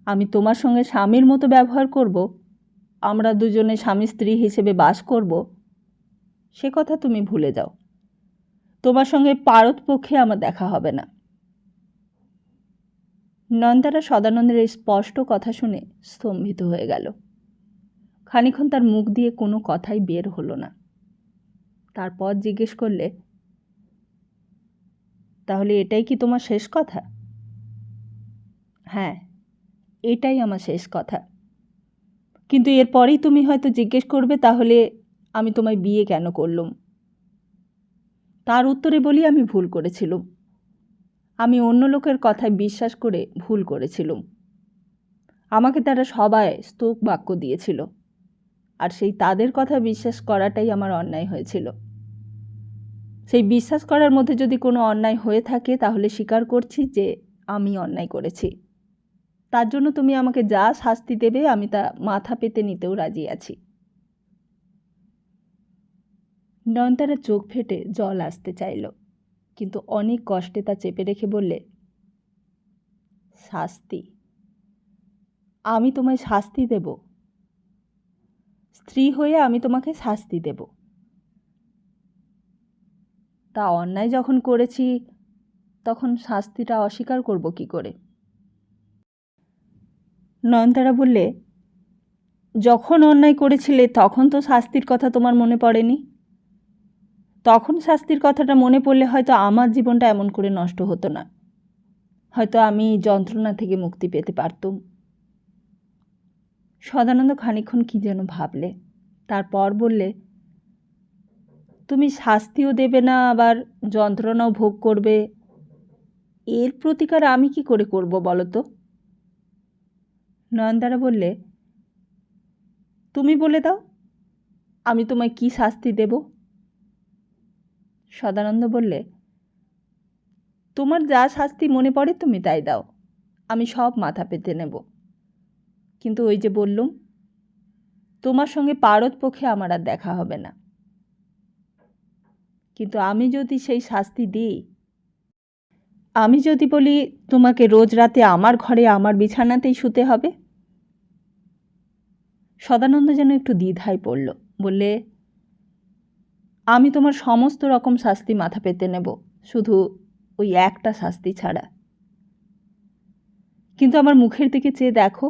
আমি তোমার সঙ্গে স্বামীর মতো ব্যবহার করব, আমরা দুজনে স্বামী স্ত্রী হিসেবে বাস করব, সে কথা তুমি ভুলে যাও। তোমার সঙ্গে পারতপক্ষে আমার দেখা হবে না। নয়নতারা সদানন্দের এই স্পষ্ট কথা শুনে স্তম্ভিত হয়ে গেল। খানিকক্ষণ তার মুখ দিয়ে কোনো কথাই বের হলো না। তারপর জিজ্ঞেস করলে, তাহলে এটাই কি তোমার শেষ কথা? হ্যাঁ, এটাই আমার শেষ কথা। কিন্তু এরপরেই তুমি হয়তো জিজ্ঞেস করবে, তাহলে আমি তোমায় বিয়ে কেন করলুম? তার উত্তরে বলি, আমি ভুল করেছিলুম। আমি অন্য লোকের কথায় বিশ্বাস করে ভুল করেছিলুম। আমাকে তারা সবাই স্তোক বাক্য দিয়েছিল, আর সেই তাদের কথা বিশ্বাস করাটাই আমার অন্যায় হয়েছিল। সেই বিশ্বাস করার মধ্যে যদি কোনো অন্যায় হয়ে থাকে, তাহলে স্বীকার করছি যে আমি অন্যায় করেছি। তার জন্য তুমি আমাকে যা শাস্তি দেবে আমি তা মাথা পেতে নিতেও রাজি আছি। নয়নতারা চোখ ফেটে জল আসতে চাইল, কিন্তু অনেক কষ্টে তা চেপে রেখে বললে, শাস্তি? আমি তোমায় শাস্তি দেব? স্ত্রী হয়ে আমি তোমাকে শাস্তি দেব? তা অন্যায় যখন করেছি, তখন শাস্তিটা অস্বীকার করব কি করে? নয়নতারা বললে, যখন অন্যায় করেছিলে তখন তো শাস্তির কথা তোমার মনে পড়েনি। তখন শাস্তির কথাটা মনে পড়লে হয়তো আমার জীবনটা এমন করে নষ্ট হতো না। হয়তো আমি যন্ত্রণা থেকে মুক্তি পেতে পারতুম। সদানন্দ খানিকক্ষণ কী যেন ভাবলে, তারপর বললে, তুমি শাস্তিও দেবে না, আবার যন্ত্রণাও ভোগ করবে, এর প্রতিকার আমি কি করে করব বলো তো? নয়নতারা বললে, তুমি বলে দাও, আমি তোমায় কি শাস্তি দেব? সদানন্দ বললে, তোমার যা শাস্তি মনে পড়ে তুমি তাই দাও, আমি সব মাথা পেতে নেব। কিন্তু ওই যে বললুম, তোমার সঙ্গে পারতপক্ষে আমার আর দেখা হবে না। কিন্তু আমি যদি সেই শাস্তি দিই, আমি যদি বলি তোমাকে রোজ রাতে আমার ঘরে আমার বিছানাতেই শুতে হবে? সদানন্দ যেন একটু দ্বিধায় পড়ল। বললে, আমি তোমার সমস্ত রকম শাস্তি মাথা পেতে নেব, শুধু ওই একটা শাস্তি ছাড়া। কিন্তু আমার মুখের দিকে চেয়ে দেখো,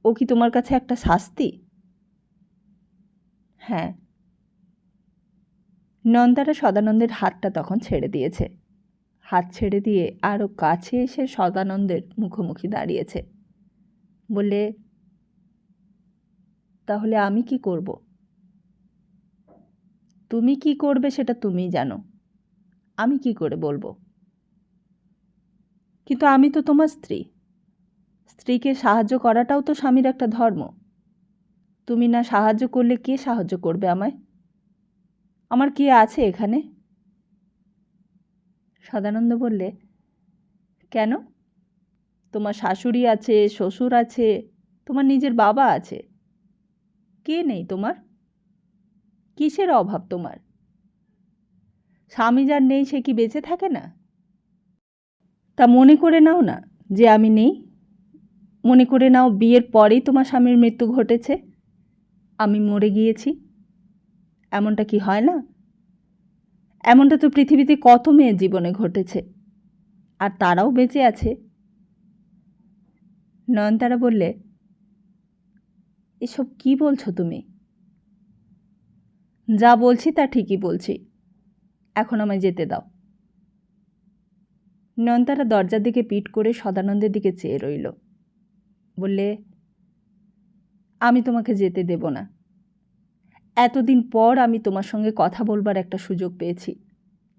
ও কি তোমার কাছে একটা শাস্তি? হ্যাঁ। নন্দারা সদানন্দের হাতটা তখন ছেড়ে দিয়েছে। হাত ছেড়ে দিয়ে আরও কাছে এসে সদানন্দের মুখোমুখি দাঁড়িয়েছে। বললে, তাহলে আমি কি করব? তুমি কি করবে সেটা তুমিই জানো, আমি কি করে বলবো? কিন্তু আমি তো তোমার স্ত্রী। স্ত্রীকে সাহায্য করাটাও তো স্বামীর একটা ধর্ম। তুমি না সাহায্য করলে কে সাহায্য করবে আমায়? আমার কে আছে এখানে? সদানন্দ বললে, কেন? তোমার শাশুড়ি আছে, শ্বশুর আছে, তোমার নিজের বাবা আছে। কে নেই তোমার? কিসের অভাব তোমার? স্বামী যার নেই সে কি বেঁচে থাকে না? তা মনে করে নাও না যে আমি নেই। মনে করে নাও বিয়ের পরেই তোমার স্বামীর মৃত্যু ঘটেছে, আমি মরে গিয়েছি। এমনটা কি হয় না? এমনটা তো পৃথিবীতে কত মেয়ের জীবনে ঘটেছে, আর তারাও বেঁচে আছে। নয়নতারা বললে, এসব কি বলছো তুমি? যা বলছি তা ঠিকই বলছি, এখন আমায় যেতে দাও। নয়নতারা দরজার দিকে পিঠ করে সদানন্দের দিকে চেয়ে রইল। বললে, আমি তোমাকে যেতে দেব না। এতদিন পর আমি তোমার সঙ্গে কথা বলবার একটা সুযোগ পেয়েছি,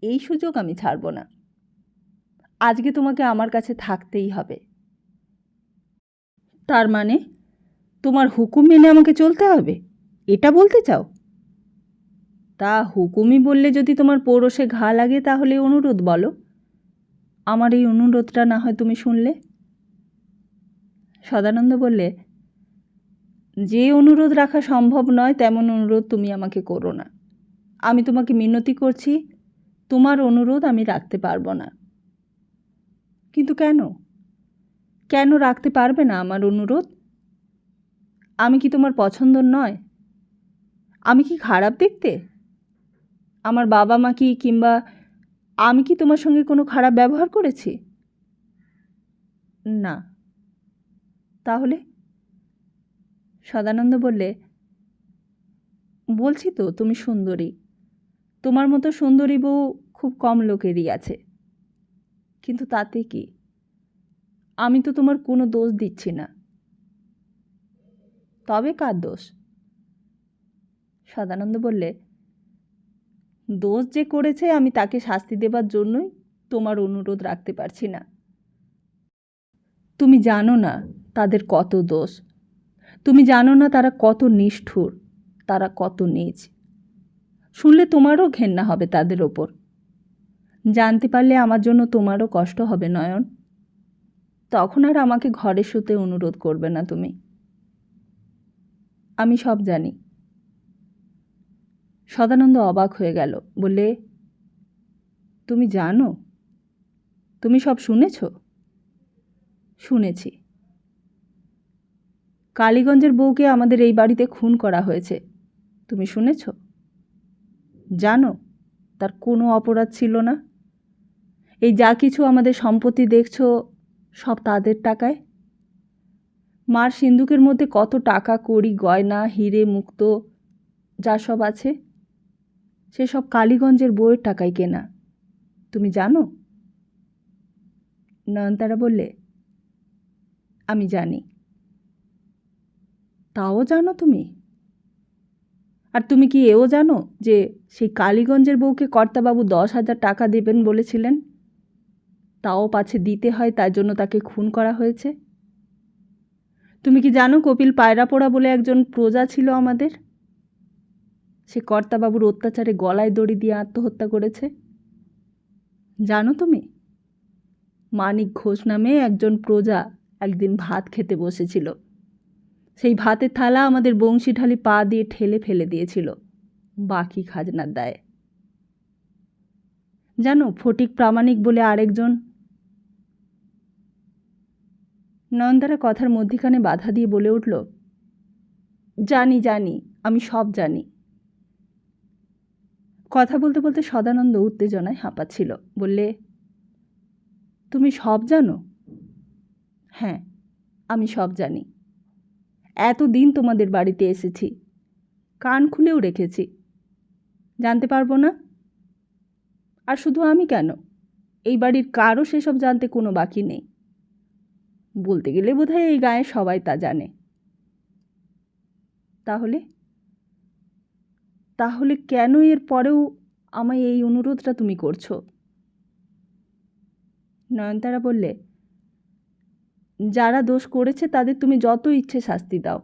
এই সুযোগ আমি ছাড়ব না। আজকে তোমাকে আমার কাছে থাকতেই হবে। তার মানে তোমার হুকুম মেনে আমাকে চলতে হবে, এটা বলতে চাও? তা হুকুমই বললে যদি তোমার পৌরসে ঘা লাগে তাহলে অনুরোধ বলো। আমার এই অনুরোধটা না হয় তুমি শুনলে। সদানন্দ বললে, যে অনুরোধ রাখা সম্ভব নয় তেমন অনুরোধ তুমি আমাকে করো না। আমি তোমাকে মিনতি করছি, তোমার অনুরোধ আমি রাখতে পারবো না। কিন্তু কেন? কেন রাখতে পারবে না আমার অনুরোধ? আমি কি তোমার পছন্দর নয়? আমি কি খারাপ দেখতে? আমার বাবা মা কি, কিংবা আমি কি তোমার সঙ্গে কোনো খারাপ ব্যবহার করেছি? না। তাহলে? সদানন্দ বললে, বলছি তো তুমি সুন্দরী। তোমার মতো সুন্দরী বউ খুব কম লোকেরই আছে। কিন্তু তাতে কি? আমি তো তোমার কোনো দোষ দিচ্ছি না। তবে কার দোষ? সদানন্দ বললে, দোষ যে করেছে আমি তাকে শাস্তি দেবার জন্যই তোমার অনুরোধ রাখতে পারছি না। তুমি জানো না তাদের কত দোষ। তুমি জানো না তারা কত নিষ্ঠুর, তারা কত নীচ। শুনলে তোমারও ঘেন্না হবে তাদের ওপর। জানতে পারলে আমার জন্য তোমারও কষ্ট হবে নয়ন। তখন আর আমাকে ঘরে শুতে অনুরোধ করবে না তুমি। আমি সব জানি। সদানন্দ অবাক হয়ে গেল। বললে, তুমি জানো? তুমি সব শুনেছ? শুনেছি। কালীগঞ্জের বউকে আমাদের এই বাড়িতে খুন করা হয়েছে, তুমি শুনেছ? জানো তার কোনো অপরাধ ছিল না? এই যা কিছু আমাদের সম্পত্তি দেখছ সব তাদের টাকায়। মার সিন্দুকের মধ্যে কত টাকা কড়ি গয়না হিরে মুক্ত যা সব আছে সেসব কালীগঞ্জের বউয়ের টাকায় কেনা, তুমি জানো? নয়নতারা বললে, আমি জানি। তাও জানো তুমি? আর তুমি কি এও জানো যে সেই কালীগঞ্জের বউকে কর্তাবাবু 10,000 টাকা দেবেন বলেছিলেন? তাও পাছে দিতে হয়, তার জন্য তাকে খুন করা হয়েছে। তুমি কি জানো কপিল পায়রাপোড়া বলে একজন প্রজা ছিল আমাদের? সে কর্তাবাবুর অত্যাচারে গলায় দড়ি দিয়ে আত্মহত্যা করেছে। জানো তুমি? মানিক ঘোষ নামে একজন প্রজা একদিন ভাত খেতে বসেছিল। সেই ভাতের থালা আমাদের বংশীঢালি পা দিয়ে ঠেলে ফেলে দিয়েছিল বাকি খাজনার দায়ে। জানো, ফটিক প্রামাণিক বলে আরেকজন। নয়নতারা কথার মধ্যিখানে বাধা দিয়ে বলে উঠল, জানি জানি, আমি সব জানি। কথা বলতে বলতে সদানন্দ উত্তেজনায় হাঁপাচ্ছিল। বললে, তুমি সব জানো? হ্যাঁ, আমি সব জানি। এতদিন তোমাদের বাড়িতে এসেছি, কান খুলেও রেখেছি। জানতে পারবো না? আর শুধু আমি কেন, এই বাড়ির কারও সেসব জানতে কোনো বাকি নেই। বলতে গেলে বোধহয় এই গায়ে সবাই তা জানে। তাহলে তাহলে কেন এর পরেও আমায় এই অনুরোধটা তুমি করছো? নয়নতারা বললে, যারা দোষ করেছে তাদের তুমি যত ইচ্ছে শাস্তি দাও,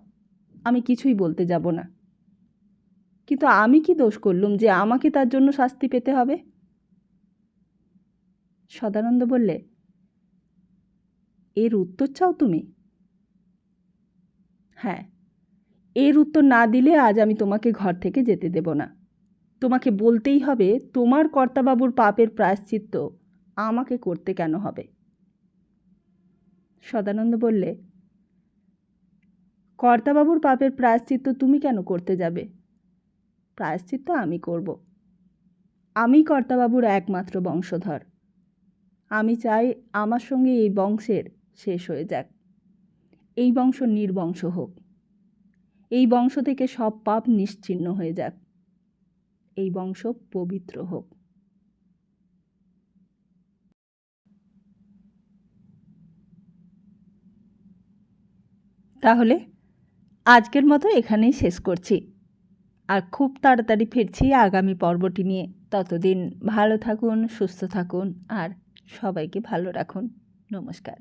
আমি কিছুই বলতে যাব না। কিন্তু আমি কি দোষ করলুম যে আমাকে তার জন্য শাস্তি পেতে হবে? সদানন্দ বললে, এর উত্তর চাও তুমি? হ্যাঁ, এর উত্তর না দিলে আজ আমি তোমাকে ঘর থেকে যেতে দেব না। তোমাকে বলতেই হবে তোমার কর্তাবাবুর পাপের প্রায়শ্চিত্ত আমাকে করতে কেন হবে। সদানন্দ বললে, কর্তাবাবুর পাপের প্রায়শ্চিত্ত তুমি কেন করতে যাবে? প্রায়শ্চিত্ত আমি করব। আমি কর্তাবাবুর একমাত্র বংশধর। আমি চাই আমার সঙ্গে এই বংশের শেষ হয়ে যাক। এই বংশ নির্বংশ হোক। এই বংশ থেকে সব পাপ নিশ্চিহ্ন হয়ে যাক। এই বংশ পবিত্র হোক। তাহলে আজকের মতো এখানেই শেষ করছি, আর খুব তাড়াতাড়ি ফিরছি আগামী পর্বটি নিয়ে। ততদিন ভালো থাকুন, সুস্থ থাকুন, আর সবাইকে ভালো রাখুন। নমস্কার।